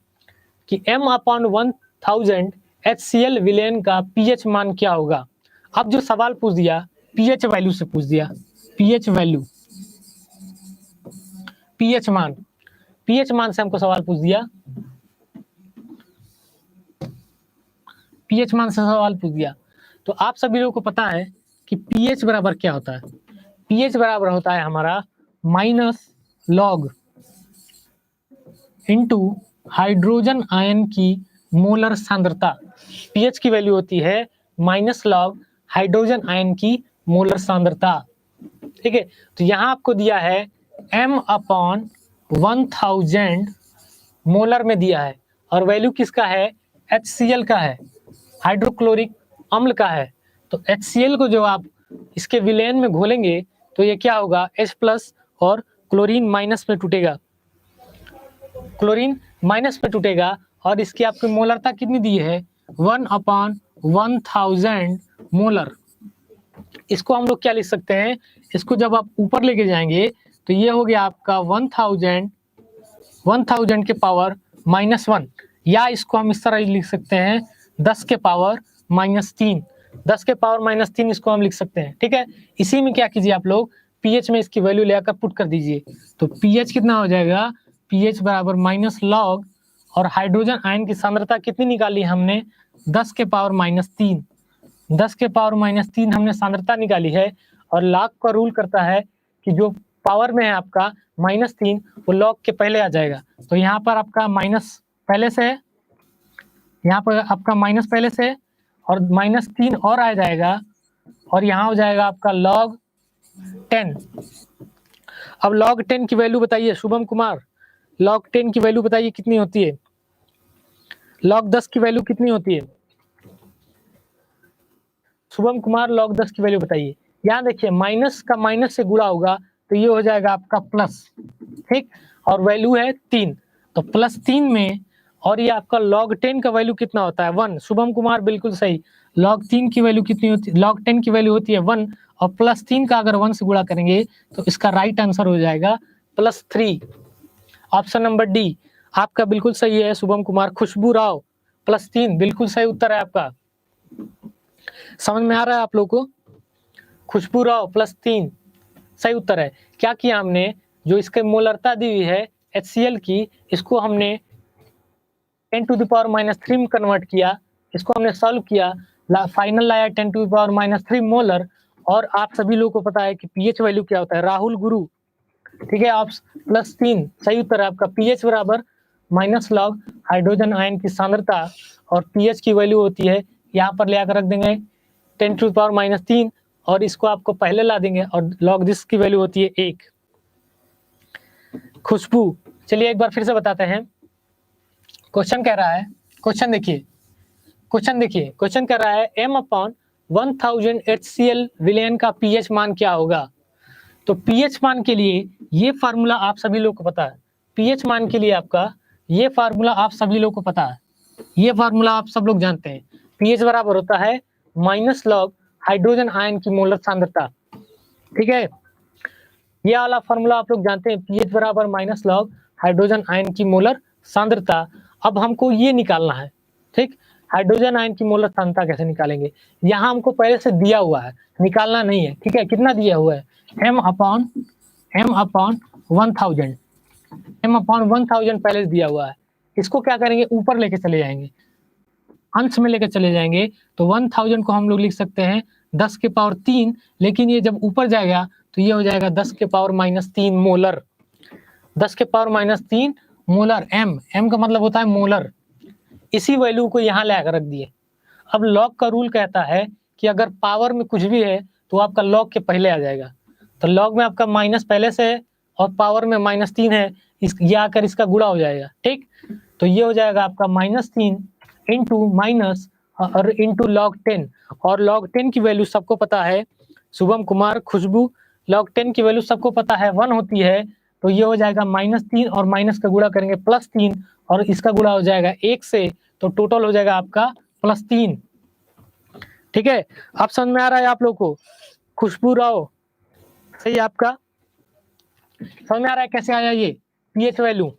कि m/1000 HCl विलयन का pH मान क्या होगा? अब जो सवाल पूछ दिया pH वैल्यू से पूछ दिया, pH वैल्यू, pH मान से हमको सवाल पूछ दिया, pH मान से सवाल पूछ दिया। तो आप सभी लोगों को पता है कि pH बराबर क्या होता है? pH बराबर होता है हमारा -log इनटू हाइड्रोजन आयन की मोलर सांद्रता। pH की वैल्यू होती है -log हाइड्रोजन आयन की मोलर सांद्रता। ठीक है, तो यहाँ आपको दिया है m/1000 मोलर में दिया है, और वैल्यू किसका है? HCl का है, हाइड्रोक्लोरिक अम्ल का है। तो HCl को जो आप इसके विलयन में घोलेंगे तो ये क्या होगा? H+ और क्लोरीन माइनस में टूटेगा, क्लोरीन माइनस में टूटेगा, और इसकी आपकी मोलरता कितनी दी है? 1/1000 मोलर। इसको हम लोग क्या लिख सकते हैं? इसको जब आप ऊपर लेके जाएंगे तो ये हो गया आपका 1000 के पावर -1, या इसको हम इस तरह लिख सकते हैं 10 के पावर -3, 10 के पावर -3 इसको हम लिख सकते हैं। ठीक है, इसी में क्या कीजिए आप लोग, pH में इसकी वैल्यू लेकर पुट कर दीजिए, तो pH कितना हो जाएगा? pH बराबर -log और हाइड्रोजन आयन की सांद्रता कितनी निकाली हमने, 10 के पावर -3, 10 के पावर -3 हमने सांद्रता निकाली है। और लॉग का रूल करता है कि जो पावर में है आपका -3 वो लॉग के पहले आ जाएगा। तो यहाँ पर आपका माइनस पहले से है, यहाँ पर आपका माइनस पहले से है और -3 और आ जाएगा और यहाँ हो जाएगा आपका log 10। अब log 10 की वैल्यू बताइए शुभम कुमार, log 10 की वैल्यू बताइए कितनी होती है, log 10 की वैल्यू कितनी होती है शुभम कुमार, log 10 की वैल्यू बताइए। यहाँ देखिए माइनस का माइनस से गुणा होगा तो ये हो जाएगा आपका प्लस, ठीक, और वैल्यू है 3, तो +3 में, और ये आपका log 10 का वैल्यू कितना होता है 1। शुभम कुमार बिल्कुल सही, log 3 की वैल्यू कितनी होती है, log 10 की वैल्यू होती है 1 और +3 का अगर 1 से गुणा करेंगे तो इसका राइट आंसर हो जाएगा +3। ऑप्शन नंबर डी आपका बिल्कुल सही है शुभम कुमार। खुशबू राव +3 बिल्कुल सही उत्तर है आपका। समझ में आ रहा है आप लोगों को? खुशबू राव +3 सही उत्तर है। क्या किया हमने, जो इसके मोलरता दी हुई है HCl की, इसको हमने 10⁻³ में कन्वर्ट किया, इसको हमने सॉल्व किया, फाइनल लाया 10⁻³ मोलर। और आप सभी लोगों को पता है कि pH वैल्यू क्या होता है, राहुल गुरु, ठीक है, आप +3 सही उत्तर है आपका। pH बराबर -log हाइड्रोजन आयन की सांद्रता और pH की वैल्यू होती है, यहाँ पर ले आकर रख देंगे 10⁻³ और इसको आपको पहले ला देंगे और log दिस की वैल्यू होती है 1। खुशबू, चलिए एक बार फिर से बताते हैं। क्वेश्चन कह रहा है, क्वेश्चन देखिए, क्वेश्चन कह रहा है m/1000 HCl विलयन का pH मान क्या होगा। तो pH मान के लिए ये फार्मूला आप सभी लोग को पता है, pH मान के लिए आपका ये फार्मूला आप सभी लोग को पता है, ये फार्मूला आप सब लोग जानते हैं। pH बराबर होता है -log हाइड्रोजन आयन की मोलर सांद्रता, ठीक है, ये वाला फार्मूला आप लोग जानते हैं, pH बराबर -log हाइड्रोजन आयन की मोलर सांद्रता। अब हमको ये निकालना है, ठीक, हाइड्रोजन आयन की मोलर सांद्रता कैसे निकालेंगे, यहाँ हमको पहले से दिया हुआ है, निकालना नहीं है, ठीक है। कितना दिया हुआ है, m/1000 पहले से दिया हुआ है। इसको क्या करेंगे, ऊपर लेके चले जाएंगे, अंश में लेके चले जाएंगे, तो 1000 को हम लोग लिख सकते हैं 10 के पावर 3, लेकिन ये जब ऊपर जाएगा तो ये हो जाएगा 10 के पावर -3 मोलर, 10 के पावर -3 मोलर। m का मतलब होता है मोलर, इसी वैल्यू को यहाँ ले आकर रख दिए। अब लॉग का रूल कहता है कि अगर पावर में कुछ भी है तो आपका लॉग के पहले आ जाएगा, तो लॉग में आपका माइनस पहले से है और पावर में -3 है, ये आकर इसका गुणा हो जाएगा, ठीक। तो ये हो जाएगा आपका -3 इंटू माइनस और इंटू log 10, और log 10 की वैल्यू सबको पता है, शुभम कुमार, खुशबू, log 10 की वैल्यू सबको पता है 1 होती है, तो ये हो जाएगा -3 और माइनस का गुणा करेंगे +3 और इसका गुणा हो जाएगा 1 से, तो टोटल हो जाएगा आपका +3, ठीक है। अब समझ में आ रहा है आप लोग को? खुशबू राव सही है आपका, समझ में आ रहा है कैसे आया ये pH वैल्यू।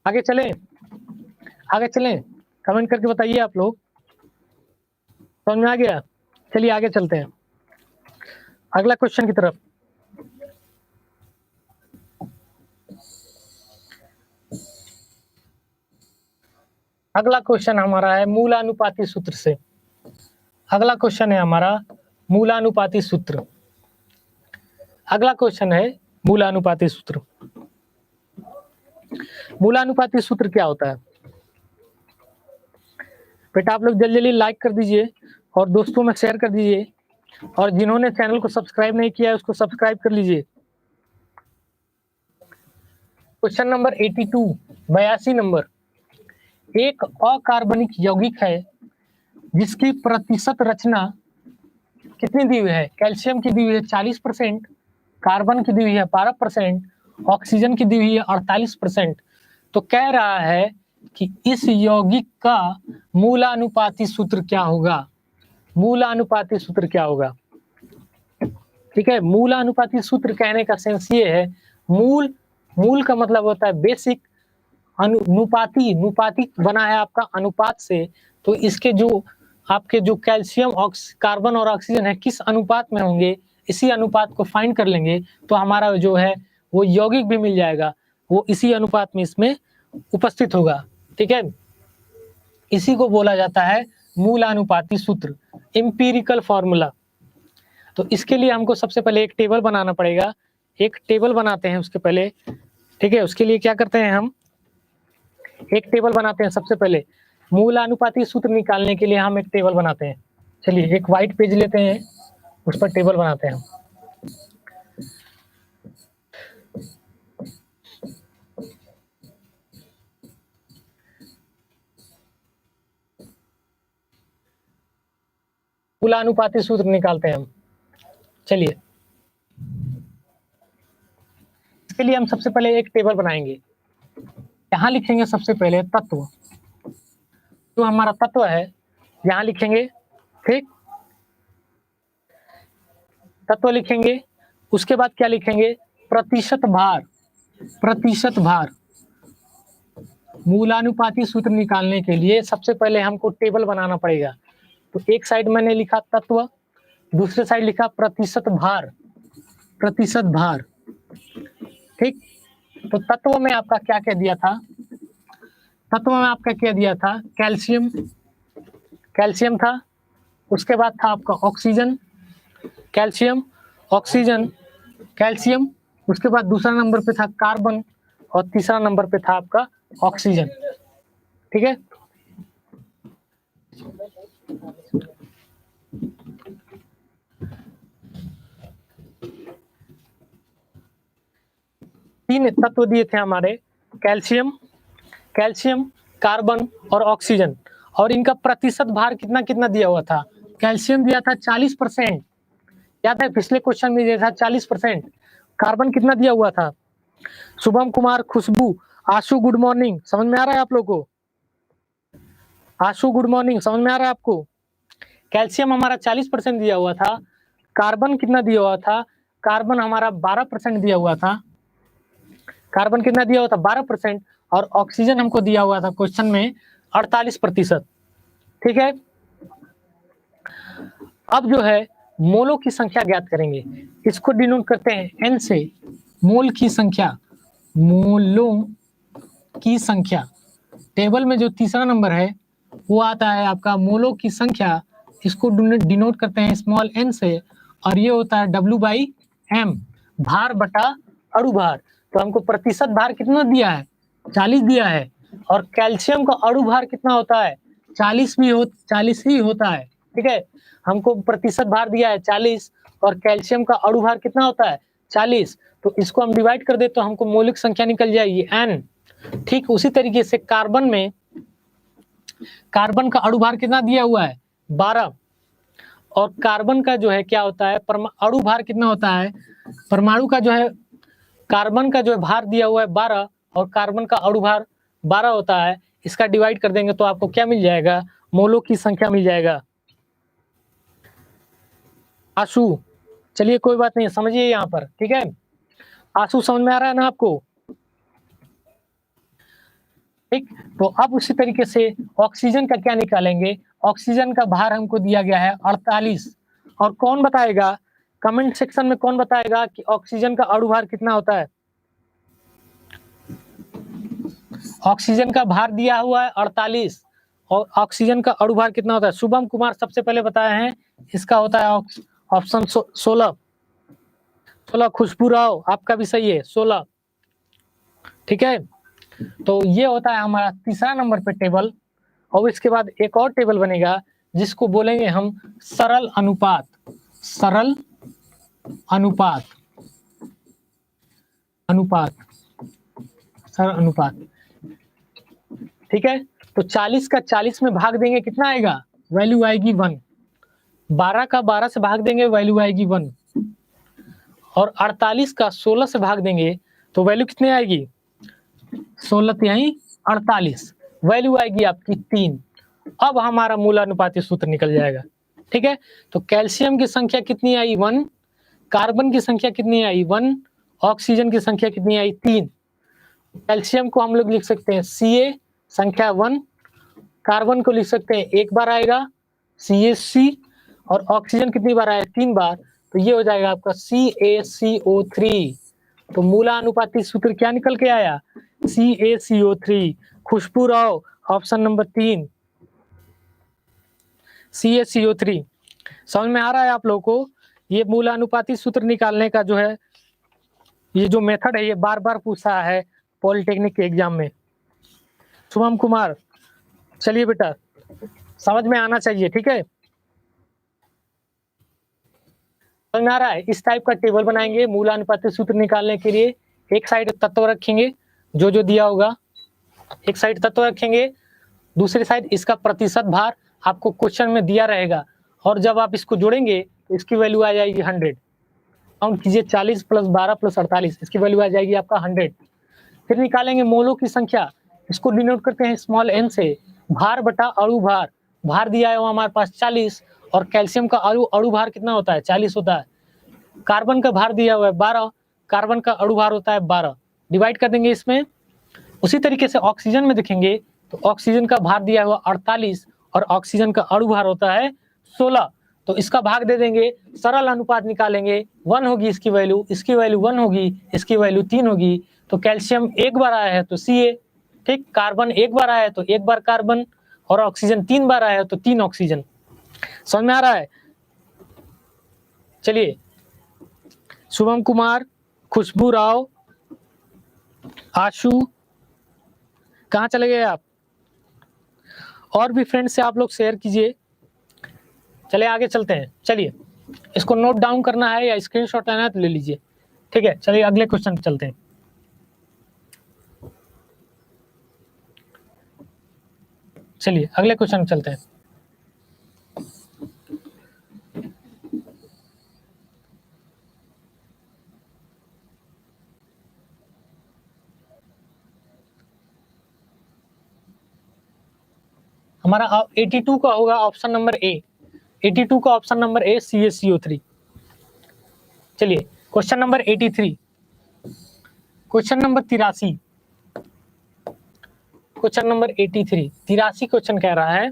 आगे चलें, कमेंट करके बताइए आप लोग, समझ में आ गया? चलिए आगे चलते हैं अगला क्वेश्चन की तरफ। अगला क्वेश्चन हमारा है मूलानुपाती सूत्र से, अगला क्वेश्चन है हमारा मूलानुपाती सूत्र, अगला क्वेश्चन है मूलानुपाती सूत्र। मूलानुपाती सूत्र क्या होता है बेटा, आप लोग जल्दी जल्दी लाइक कर दीजिए और दोस्तों में शेयर कर दीजिए, और जिन्होंने चैनल को सब्सक्राइब नहीं किया है उसको सब्सक्राइब कर लीजिए। क्वेश्चन नंबर 82 नंबर, एक अकार्बनिक यौगिक है जिसकी प्रतिशत रचना कितनी दी हुई है, कैल्शियम की दी हुई है 40%, कार्बन की दी हुई है 12%, ऑक्सीजन की दी हुई है 48%। तो कह रहा है कि इस यौगिक का मूलानुपाती सूत्र क्या होगा, मूलानुपाती सूत्र क्या होगा, ठीक है। मूलानुपाती सूत्र कहने का सेंस ये है, मूल का मतलब होता है बेसिक, नुपाती बना है आपका अनुपात से, तो इसके जो आपके जो कैल्शियम, कार्बन और ऑक्सीजन है किस अनुपात में होंगे, इसी अनुपात को फाइंड कर लेंगे तो हमारा जो है वो यौगिक भी मिल जाएगा। वो इसी अनुपात में इसमें उपस्थित होगा। ठीक है, इसी को बोला जाता है मूलानुपाती सूत्र, एम्पिरिकल फॉर्मूला। तो इसके लिए हमको सबसे पहले एक टेबल बनाना पड़ेगा। एक टेबल बनाते हैं उसके पहले। ठीक है, उसके लिए क्या करते हैं, हम एक टेबल बनाते हैं। सबसे पहले मूलानुपाती सूत्र निकालने के लिए हम एक टेबल बनाते हैं। चलिए एक व्हाइट पेज लेते हैं, उस पर टेबल बनाते हैं हम। मूलानुपाती सूत्र निकालते हैं हम। चलिए इसके लिए हम सबसे पहले एक टेबल बनाएंगे। यहाँ लिखेंगे सबसे पहले तत्व, जो हमारा तत्व है यहाँ लिखेंगे। ठीक, तत्व लिखेंगे। उसके बाद क्या लिखेंगे, प्रतिशत भार। प्रतिशत भार, मूलानुपाती सूत्र निकालने के लिए सबसे पहले हमको टेबल बनाना पड़ेगा। तो एक साइड मैंने लिखा तत्व, दूसरे साइड लिखा प्रतिशत भार। प्रतिशत भार, ठीक। तो तत्व में आपका क्या क्या दिया था, तत्व में आपका क्या दिया था, कैल्शियम, कैल्शियम था। उसके बाद था आपका ऑक्सीजन, कैल्शियम, ऑक्सीजन, कैल्शियम। उसके बाद दूसरा नंबर पे था कार्बन और तीसरा नंबर पे था आपका ऑक्सीजन। ठीक है, तीन तत्व दिए थे हमारे, कैल्शियम, कैल्शियम, कार्बन और ऑक्सीजन। और इनका प्रतिशत भार कितना कितना दिया हुआ था। कैल्शियम दिया था 40%, याद है पिछले क्वेश्चन में दिया था 40%। कार्बन कितना दिया हुआ था, शुभम कुमार, खुशबू, आशु, गुड मॉर्निंग, समझ में आ रहा है आप लोग को, आशु गुड मॉर्निंग, समझ में आ रहा है आपको। कैल्शियम हमारा 40% दिया हुआ था। कार्बन कितना दिया हुआ था, कार्बन हमारा 12% दिया हुआ था। कार्बन कितना दिया हुआ था, 12%। और ऑक्सीजन हमको दिया हुआ था क्वेश्चन में 48%। ठीक है, अब जो है मोलों की संख्या ज्ञात करेंगे। इसको डिनोट करते हैं एन से, मोल की संख्या, मोलों की संख्या। टेबल में जो तीसरा नंबर है वो आता है आपका मोलों की संख्या, इसको डिनोट करते हैं स्मॉल एन से, और ये होता है W/m, भार बटा अणुभार। तो हमको प्रतिशत भार कितना दिया है, 40 दिया है। और कैल्शियम का अणुभार कितना होता है, 40 ही होता है। ठीक है, हमको प्रतिशत भार दिया है 40 और कैल्शियम का अणुभार कितना होता है 40। तो इसको हम डिवाइड कर दे तो हमको मौलिक संख्या निकल जाएगी n। ठीक उसी तरीके से कार्बन में, कार्बन का अणुभार कितना दिया हुआ है 12। और कार्बन का जो है क्या होता है, अणुभार कितना होता है, परमाणु का जो है, कार्बन का जो है भार दिया हुआ है 12 और कार्बन का अणुभार 12 होता है। इसका डिवाइड कर देंगे तो आपको क्या मिल जाएगा, मोलों की संख्या मिल जाएगा। आशु, चलिए कोई बात नहीं, समझिए यहाँ पर। ठीक है, आशु समझ में आ रहा है ना आपको। ठीक, तो अब उसी तरीके से ऑक्सीजन का क्या निकालेंगे, ऑक्सीजन का भार हमको दिया गया है 48। और कौन बताएगा, कमेंट सेक्शन में कौन बताएगा कि ऑक्सीजन का अणुभार कितना होता है। ऑक्सीजन का भार दिया हुआ है 48 और ऑक्सीजन का अणुभार कितना होता है, शुभम कुमार सबसे पहले बताए हैं, इसका होता है ऑप्शन 16। खुशबू राव आपका भी सही है 16। ठीक है, तो ये होता है हमारा तीसरा नंबर पे टेबल। और इसके बाद एक और टेबल बनेगा जिसको बोलेंगे हम सरल अनुपात। सरल अनुपात, अनुपात, सरल अनुपात। ठीक है, तो 40 का 40 में भाग देंगे कितना आएगा, वैल्यू आएगी 1। 12 का 12 से भाग देंगे वैल्यू आएगी 1। और 48 का 16 से भाग देंगे तो वैल्यू कितनी आएगी, 16 यही 48, वैल्यू आएगी आपकी 3। अब हमारा मूलानुपाती सूत्र निकल जाएगा। ठीक है, तो कैल्शियम की संख्या कितनी आई 1, कार्बन की संख्या कितनी आई 1, ऑक्सीजन की संख्या कितनी आई 3। कैल्शियम को हम लोग लिख सकते हैं Ca संख्या 1, कार्बन को लिख सकते हैं एक बार आएगा CaC, और ऑक्सीजन कितनी बार आया 3 बार, तो ये हो जाएगा आपका CaCO3। तो मूलानुपाती सूत्र क्या निकल के आया? CaCO3। खुशबू राव, ऑप्शन नंबर 3 CaCO3। समझ में आ रहा है आप लोगों को? ये मूलानुपाती सूत्र निकालने का जो है, ये जो मेथड है, ये बार बार पूछा है पॉलिटेक्निक के एग्जाम में। शुभम कुमार, चलिए बेटा, समझ में आना चाहिए, ठीक है? समझ में आ रहा है? इस टाइप का टेबल बनाएंगे मूलानुपाती सूत्र निकालने के लिए। एक साइड तत्व रखेंगे जो जो दिया होगा, एक साइड तत्व रखेंगे, दूसरी साइड इसका प्रतिशत भार आपको क्वेश्चन में दिया रहेगा, और जब आप इसको जोड़ेंगे तो इसकी वैल्यू आ जाएगी 100। काउंट कीजिए, 40 + 12 + 48, इसकी वैल्यू आ जाएगी आपका 100। फिर निकालेंगे मोलों की संख्या, इसको डिनोट करते हैं स्मॉल n से, भार बटा अणु भार। भार दिया है वो हमारे पास 40, और कैल्शियम का अणु भार कितना होता है? 40 होता है। कार्बन का भार दिया हुआ है 12, कार्बन का अणु भार होता है 12, डिवाइड कर देंगे इसमें। उसी तरीके से ऑक्सीजन में देखेंगे तो ऑक्सीजन का भार दिया हुआ 48, और ऑक्सीजन का अणु भार होता है 16, तो इसका भाग दे देंगे, सरल अनुपात निकालेंगे, 1 होगी इसकी वैल्यू, इसकी वैल्यू 1 होगी, इसकी वैल्यू 3 होगी। तो कैल्शियम एक बार आया है तो Ca, ठीक, कार्बन एक बार आया है तो एक बार कार्बन, और ऑक्सीजन 3 बार आया है तो 3 ऑक्सीजन। समझ में आ रहा है? चलिए, शुभम कुमार, खुशबू राव, आशु, कहाँ चले गए आप? और भी फ्रेंड्स से आप लोग शेयर कीजिए। चलिए आगे चलते हैं। चलिए, इसको नोट डाउन करना है या स्क्रीनशॉट लेना है तो ले लीजिए, ठीक है? चलिए अगले क्वेश्चन पे चलते हैं। चलिए अगले क्वेश्चन पे चलते हैं। हमारा 82 का होगा ऑप्शन नंबर ए। 82 का ऑप्शन नंबर ए, CaCO3। चलिए question number 83, question number 83, question number 83, 83 question कह रहा है।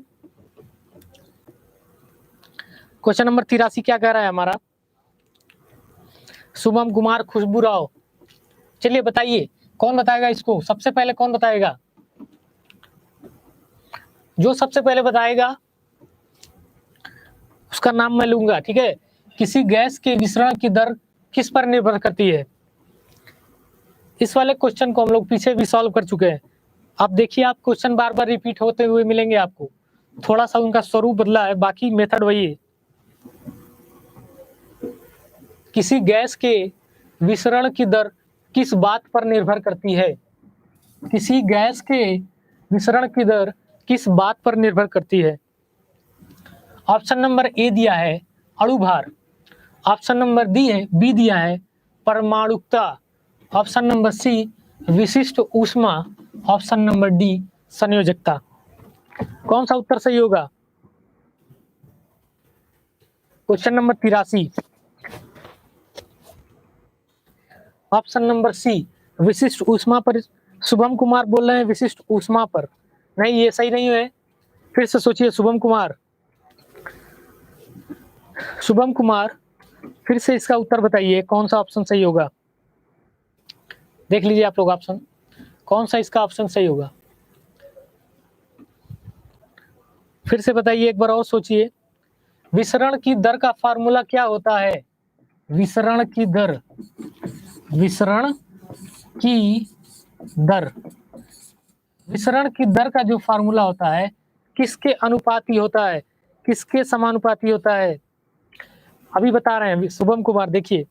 क्वेश्चन नंबर 83 क्या कह रहा है हमारा? शुभम कुमार, खुशबू राव, चलिए बताइए कौन बताएगा इसको? सबसे पहले कौन बताएगा? जो सबसे पहले बताएगा उसका नाम मैं लूंगा, ठीक है? किसी गैस के विसरण की दर किस पर निर्भर करती है? इस वाले क्वेश्चन को हम लोग पीछे भी सॉल्व कर चुके हैं। आप देखिए, आप क्वेश्चन बार बार रिपीट होते हुए मिलेंगे आपको, थोड़ा सा उनका स्वरूप बदला है, बाकी मेथड वही है। किसी गैस के विसरण की दर किस बात पर निर्भर करती है? किसी गैस के विसरण की दर किस बात पर निर्भर करती है? ऑप्शन नंबर ए दिया है अणु भार, ऑप्शन नंबर बी दिया है परमाणुकता, ऑप्शन नंबर सी विशिष्ट ऊष्मा, ऑप्शन नंबर डी संयोजकता। कौन सा उत्तर सही होगा? Question number 83, option number C विशिष्ट ऊष्मा पर। शुभम कुमार बोल रहे हैं विशिष्ट ऊष्मा पर, नहीं ये सही नहीं है। फिर से सोचिए शुभम कुमार, शुभम कुमार फिर से इसका उत्तर बताइए, कौन सा ऑप्शन सही होगा? देख लीजिए आप लोग ऑप्शन, कौन सा इसका ऑप्शन सही होगा? फिर से बताइए, एक बार और सोचिए। विसरण की दर का फार्मूला क्या होता है? विसरण की दर, विसरण की दर, विसरण की दर का जो फार्मूला होता है किसके अनुपाती होता है, किसके समानुपाती होता है? अभी बता रहे हैं शुभम कुमार। देखिए,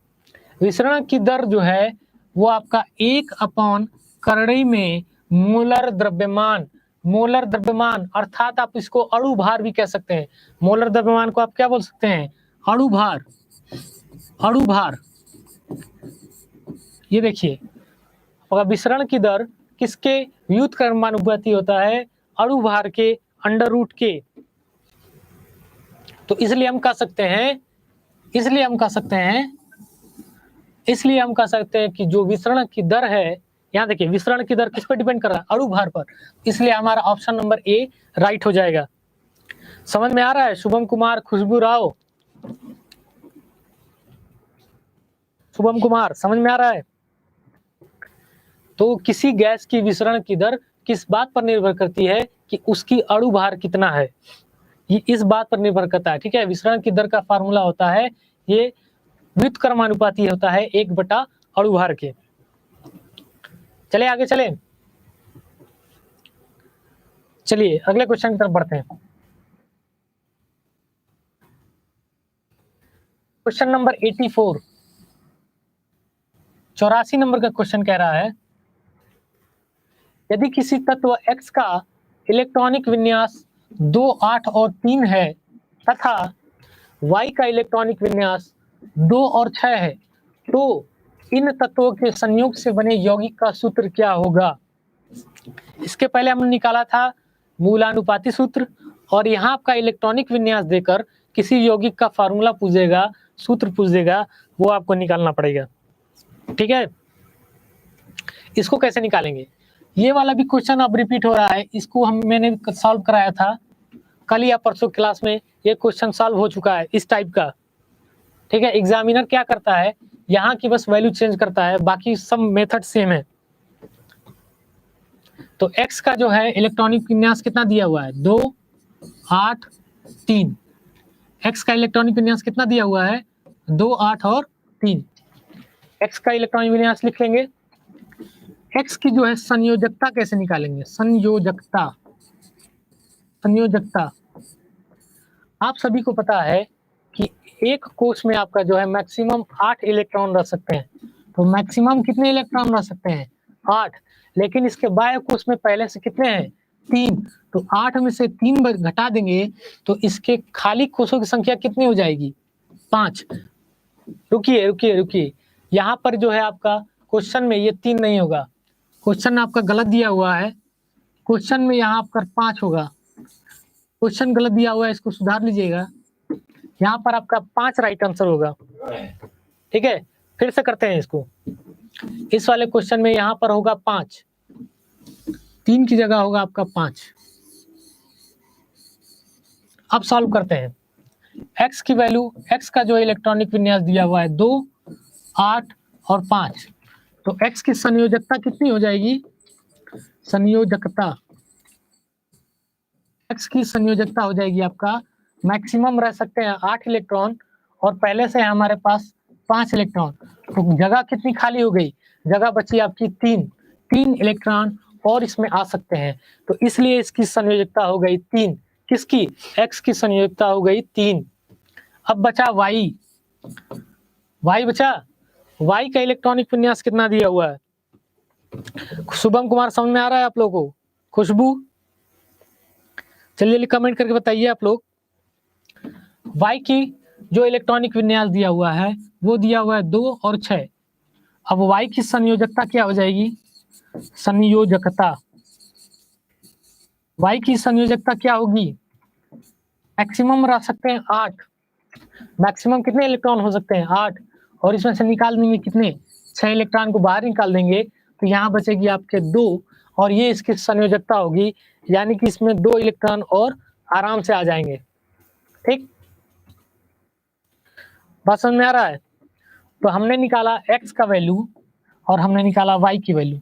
विसरण की दर जो है वो आपका 1/करणी में मोलर द्रव्यमान, मोलर द्रव्यमान अर्थात आप इसको अणु भार भी कह सकते हैं। मोलर द्रव्यमान को आप क्या बोल सकते हैं? अणु भार, अणु भार। ये देखिए, विसरण की दर किसके व्युत्क्रमानुपाती होता है? अणु भार के √, के। तो इसलिए हम कह सकते हैं, इसलिए हम कह सकते हैं कि जो विसरण की दर है, यहाँ देखिए विसरण की दर किस पर डिपेंड कर रहा है? अणु भार पर। इसलिए हमारा ऑप्शन नंबर ए राइट हो जाएगा। समझ में आ रहा है शुभम कुमार, खुशबू राव? शुभम कुमार समझ में आ रहा है? तो किसी गैस की विसरण की दर किस बात पर निर्भर करती है कि उसकी अणु भार कितना है, ये इस बात पर निर्भर करता है। ठीक है, विसरण की दर का फार्मूला होता है, ये व्युत्क्रमानुपाती होता है 1/, अणु भार के। चले आगे चले, चलिए अगले क्वेश्चन की तरफ बढ़ते हैं। क्वेश्चन नंबर 84, 84 नंबर का क्वेश्चन कह रहा है, यदि किसी तत्व X का इलेक्ट्रॉनिक विन्यास 2, 8 और 3 है तथा Y का इलेक्ट्रॉनिक विन्यास 2 और 6 है, तो इन तत्वों के संयोग से बने यौगिक का सूत्र क्या होगा? इसके पहले हमने निकाला था मूलानुपाती सूत्र, और यहाँ आपका इलेक्ट्रॉनिक विन्यास देकर किसी यौगिक का फार्मूला पूछेगा, सूत्र पूछेगा, वो आपको निकालना पड़ेगा। ठीक है, इसको कैसे निकालेंगे? ये वाला भी क्वेश्चन अब रिपीट हो रहा है, इसको मैंने सॉल्व कराया था कल या परसों क्लास में, ये क्वेश्चन सॉल्व हो चुका है इस टाइप का। ठीक है, एग्जामिनर क्या करता है, यहाँ की बस वैल्यू चेंज करता है, बाकी सब मेथड सेम है। तो X का जो है इलेक्ट्रॉनिक विन्यास कितना दिया हुआ है? 2, 8, 3। X का इलेक्ट्रॉनिक विन्यास कितना दिया हुआ है? 2, 8 और 3। X का इलेक्ट्रॉनिक विन्यास लिख लेंगे। X की जो है संयोजकता कैसे निकालेंगे? संयोजकता, संयोजकता आप सभी को पता है कि एक कोश में आपका जो है मैक्सिमम 8 इलेक्ट्रॉन रह सकते हैं। तो मैक्सिमम कितने इलेक्ट्रॉन रह सकते हैं? 8। लेकिन इसके बाह्य कोश में पहले से कितने हैं? 3। तो 8 में से 3 घटा देंगे तो इसके खाली कोशों की संख्या कितनी हो जाएगी? 5। रुकिए रुकिए रुकिए, यहाँ पर जो है आपका क्वेश्चन में ये 3 नहीं होगा, क्वेश्चन आपका गलत दिया हुआ है। क्वेश्चन में यहाँ आपका 5 होगा, क्वेश्चन गलत दिया हुआ है, इसको सुधार लीजिएगा। यहाँ पर आपका 5 राइट आंसर होगा। ठीक है, फिर से करते हैं इसको। इस वाले क्वेश्चन में यहाँ पर होगा 5, 3 की जगह होगा आपका 5। अब सॉल्व करते हैं। X की वैल्यू, X का जो इलेक्ट्रॉनिक विन्यास दिया हुआ है 2, 8 और 5, तो X की संयोजकता कितनी हो जाएगी? संयोजकता, X की संयोजकता हो जाएगी आपका, मैक्सिमम रह सकते हैं 8 इलेक्ट्रॉन और पहले से हमारे पास 5 इलेक्ट्रॉन, तो जगह कितनी खाली हो गई? जगह बची आपकी 3 इलेक्ट्रॉन और इसमें आ सकते हैं, तो इसलिए इसकी संयोजकता हो गई 3। किसकी? X की संयोजकता हो गई 3। अब बचा Y, Y बचा। Y का इलेक्ट्रॉनिक विन्यास कितना दिया हुआ है? शुभम कुमार, समझ में आ रहा है आप लोगों को? खुशबू, चलिए कमेंट करके बताइए आप लोग। Y की जो इलेक्ट्रॉनिक विन्यास दिया हुआ है वो दिया हुआ है 2 और 6। अब Y की संयोजकता क्या हो जाएगी? संयोजकता, Y की संयोजकता क्या होगी? मैक्सिमम रह सकते हैं 8, मैक्सिमम कितने इलेक्ट्रॉन हो सकते हैं? 8, और इसमें से निकाल देंगे कितने? 6 इलेक्ट्रॉन को बाहर निकाल देंगे तो यहाँ बचेगी आपके 2, और ये इसकी संयोजकता होगी, यानी कि इसमें 2 इलेक्ट्रॉन और आराम से आ जाएंगे। ठीक, बात समझ में आ रहा है? तो हमने निकाला X का वैल्यू और हमने निकाला Y की वैल्यू।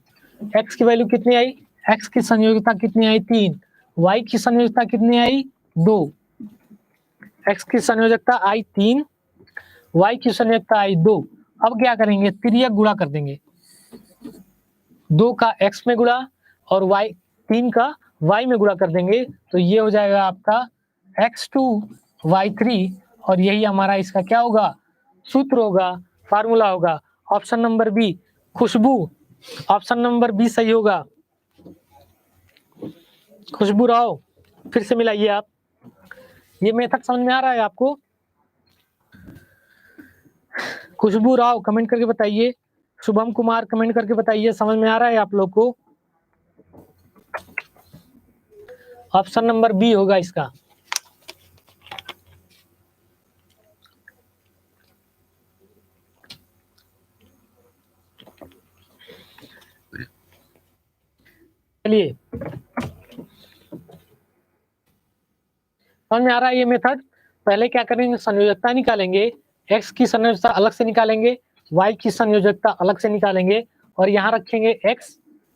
X की वैल्यू कितनी आई? X की संयोजकता कितनी आई? 3। Y की संयोजकता कितनी आई? 2। X की संयोजकता आई 3, Y की संयोजकता आई 2। अब क्या करेंगे? तिर्यक गुणा कर देंगे, 2 का X में गुणा और Y 3 का Y में गुणा कर देंगे, तो ये हो जाएगा आपका X2 Y3, और यही हमारा इसका क्या होगा? सूत्र होगा, फार्मूला होगा। ऑप्शन नंबर बी, खुशबू, ऑप्शन नंबर बी सही होगा। खुशबू राव, फिर से मिलाइए आप। ये मेथड समझ में आ रहा है आपको? खुशबू राव कमेंट करके बताइए, शुभम कुमार कमेंट करके बताइए, समझ में आ रहा है आप लोग को? ऑप्शन नंबर बी होगा इसका। चलिए, समझ में आ रहा है ये मेथड? पहले क्या करेंगे? संयोजकता निकालेंगे, X की संयोजकता अलग से निकालेंगे, Y की संयोजकता अलग से निकालेंगे, और यहाँ रखेंगे X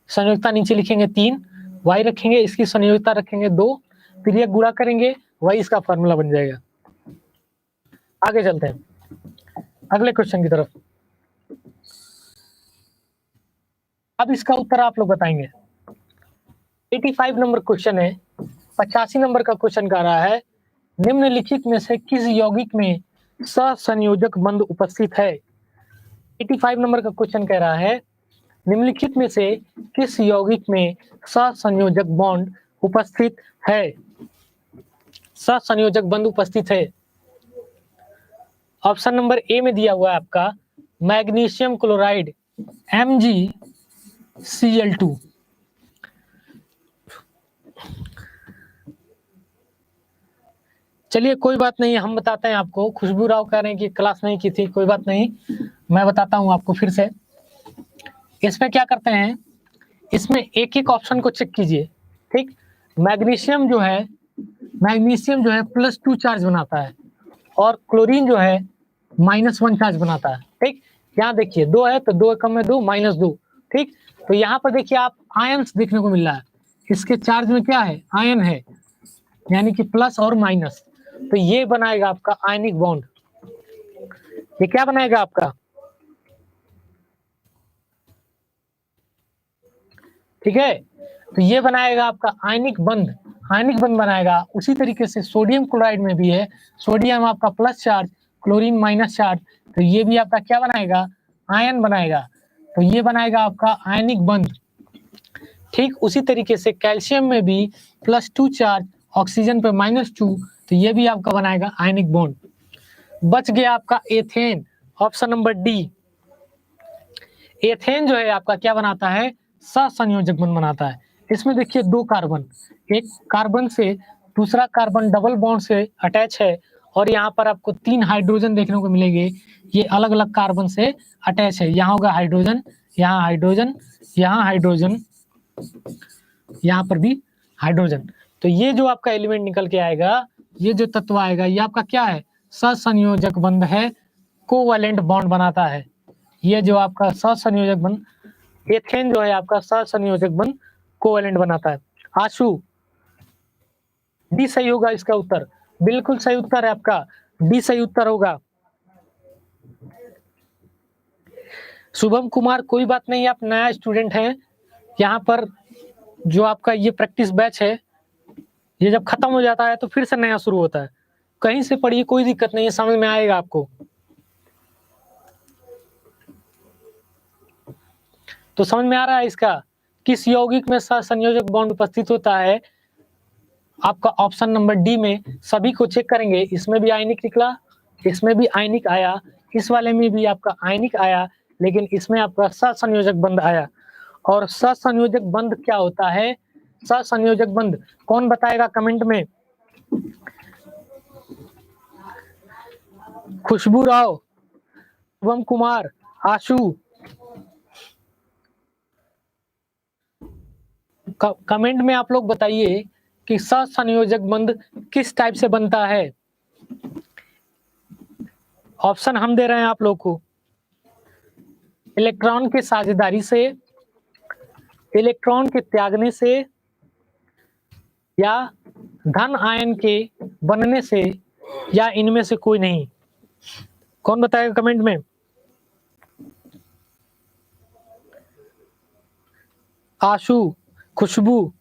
संयोजकता नीचे लिखेंगे 3, y रखेंगे, इसकी संयोजकता रखेंगे 2, फिर ये गुणा करेंगे, वही इसका फॉर्मूला बन जाएगा। आगे चलते हैं अगले क्वेश्चन की तरफ। अब इसका उत्तर आप लोग बताएंगे। 85 नंबर क्वेश्चन है। 85 नंबर का क्वेश्चन कह रहा है निम्नलिखित में से किस यौगिक में सहसंयोजक बंध उपस्थित है। 85 नंबर का क्वेश्चन कह रहा है निम्नलिखित में से किस यौगिक में सहसंयोजक बॉन्ड उपस्थित है। सहसंयोजक बंध उपस्थित है। ऑप्शन नंबर ए में दिया हुआ है आपका मैग्नीशियम क्लोराइड MgCl2। चलिए कोई बात नहीं, हम बताते हैं आपको। खुशबू राव कह रहे हैं कि क्लास नहीं की थी, कोई बात नहीं, मैं बताता हूं आपको फिर से। इसमें क्या करते हैं, इसमें एक एक ऑप्शन को चेक कीजिए, ठीक। मैग्नीशियम जो है +2 चार्ज बनाता है और क्लोरीन जो है -1 चार्ज बनाता है, ठीक। यहाँ देखिए 2 है तो 2 कम में 2 -2, ठीक। तो यहाँ पर देखिए आप आयन्स देखने को मिल रहा है, इसके चार्ज में क्या है, आयन है, यानी कि प्लस और माइनस। तो ये बनाएगा आपका आयनिक बॉन्ड। ये क्या बनाएगा आपका, ठीक है, तो ये बनाएगा आपका आयनिक बंध। आयनिक बंध बनाएगा। उसी तरीके से सोडियम क्लोराइड में भी है, सोडियम आपका plus charge, chlorine minus charge, तो ये भी आपका क्या बनाएगा, आयन बनाएगा। तो ये बनाएगा आपका आयनिक बंध। ठीक उसी तरीके से कैल्शियम में भी +2 चार्ज, ऑक्सीजन पे -2, तो ये भी आपका बनाएगा आयनिक बॉन्ड। बच गया आपका ethane, option number D. Ethane जो है आपका क्या बनाता है, सहसंयोजक बंध बनाता है। इसमें देखिए 2 कार्बन, एक कार्बन से दूसरा कार्बन डबल बॉन्ड से अटैच है और यहाँ पर आपको 3 हाइड्रोजन देखने को मिलेंगे। ये अलग अलग कार्बन से अटैच है। यहाँ होगा हाइड्रोजन, यहाँ हाइड्रोजन, यहाँ हाइड्रोजन, यहाँ पर भी हाइड्रोजन। तो ये जो आपका एलिमेंट निकल के आएगा, ये जो तत्व आएगा, ये आपका क्या है, सहसंयोजक बंध है, कोवैलेंट बॉन्ड बनाता है। ये जो आपका सहसंयोजक बंध, एथेन जो है आपका सहसंयोजक बंध कोवैलेंट बनाता है। आशु, डी सही होगा इसका उत्तर, बिल्कुल सही उत्तर है आपका, डी सही उत्तर होगा। शुभम कुमार, कोई बात नहीं, आप नया स्टूडेंट हैं, यहाँ पर जो आपका ये प्रैक्टिस बैच है, ये जब खत्म हो जाता है तो फिर से नया शुरू होता है। कहीं से पढ़िए, कोई दिक्कत नहीं है, समझ में आएगा आपको। तो समझ में आ रहा है इसका, किस यौगिक में सहसंयोजक बॉन्ड उपस्थित होता है। आपका ऑप्शन नंबर डी में सभी को चेक करेंगे, इसमें भी आयनिक निकला, इसमें भी आयनिक आया, इस वाले में भी आपका आयनिक आया, लेकिन इसमें आपका सहसंयोजक बंध आया। और सहसंयोजक बंध क्या होता है, सहसंयोजक बंध कौन बताएगा कमेंट में। खुशबू राव, शुभम कुमार, आशु, कमेंट में आप लोग बताइए कि सहसंयोजक बंध किस टाइप से बनता है। ऑप्शन हम दे रहे हैं आप लोग को, इलेक्ट्रॉन के साझेदारी से, इलेक्ट्रॉन के त्यागने से, या धन आयन के बनने से, या इनमें से कोई नहीं। कौन बताएगा कमेंट में। आशु, खुशबू,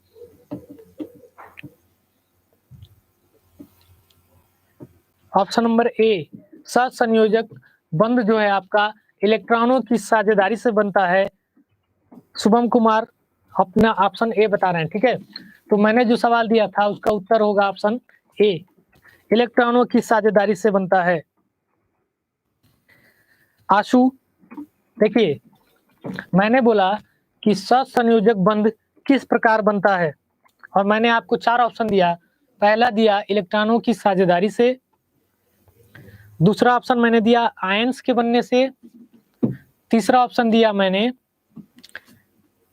ऑप्शन नंबर ए, सहसंयोजक बंध जो है आपका इलेक्ट्रॉनों की साझेदारी से बनता है। शुभम कुमार अपना ऑप्शन ए बता रहे हैं, ठीक है। तो मैंने जो सवाल दिया था उसका उत्तर होगा ऑप्शन ए, इलेक्ट्रॉनों की साझेदारी से बनता है। आशु, देखिए मैंने बोला कि सहसंयोजक बंध किस प्रकार बनता है, और मैंने आपको 4 ऑप्शन दिया। पहला दिया इलेक्ट्रॉनों की साझेदारी से, दूसरा ऑप्शन मैंने दिया आयंस के बनने से, तीसरा ऑप्शन दिया मैंने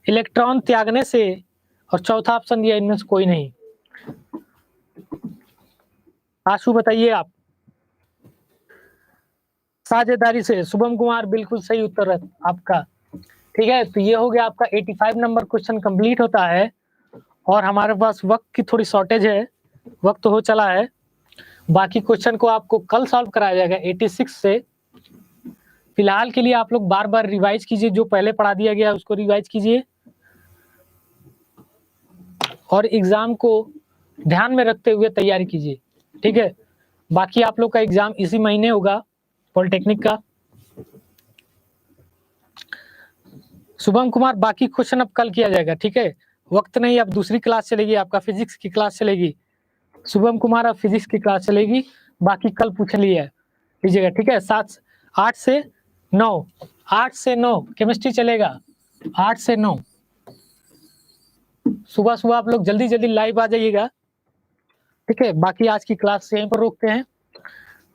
इलेक्ट्रॉन त्यागने से, और चौथा ऑप्शन दिया इनमें से कोई नहीं। आशु बताइए आप। साझेदारी से, शुभम कुमार बिल्कुल सही उत्तर है आपका, ठीक है, तो ये हो गया आपका 85 नंबर क्वेश्चन कंप्लीट होता है। और हमारे पास वक्त की थोड़ी शॉर्टेज है, वक्त तो हो चला है। बाकी क्वेश्चन को आपको कल सॉल्व कराया जाएगा 86 से। फिलहाल के लिए आप लोग बार बार रिवाइज कीजिए, जो पहले पढ़ा दिया गया उसको रिवाइज कीजिए और एग्जाम को ध्यान में रखते हुए तैयारी कीजिए। ठीक है, बाकी आप लोग का एग्जाम इसी महीने होगा पॉलिटेक्निक का। शुभम कुमार, बाकी क्वेश्चन अब कल किया जाएगा। ठीक है, वक्त नहीं, अब दूसरी क्लास चलेगी, आपका फिजिक्स की क्लास चलेगी। शुभम कुमार, अब फिजिक्स की क्लास चलेगी, बाकी कल पूछ लीजिएगा। ठीक है, 8 से 9 केमिस्ट्री चलेगा। 8 से 9 सुबह सुबह आप लोग जल्दी जल्दी लाइव आ जाइएगा। ठीक है, बाकी आज की क्लास यहीं पर रोकते हैं।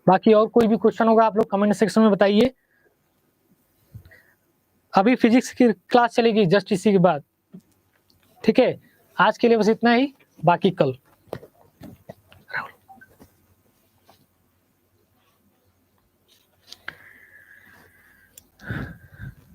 बाकी और कोई भी क्वेश्चन होगा आप लोग कमेंट सेक्शन में बताइए। अभी फिजिक्स की क्लास चलेगी जस्ट इसी के बाद। ठीक है, आज के लिए बस इतना ही, बाकी कल।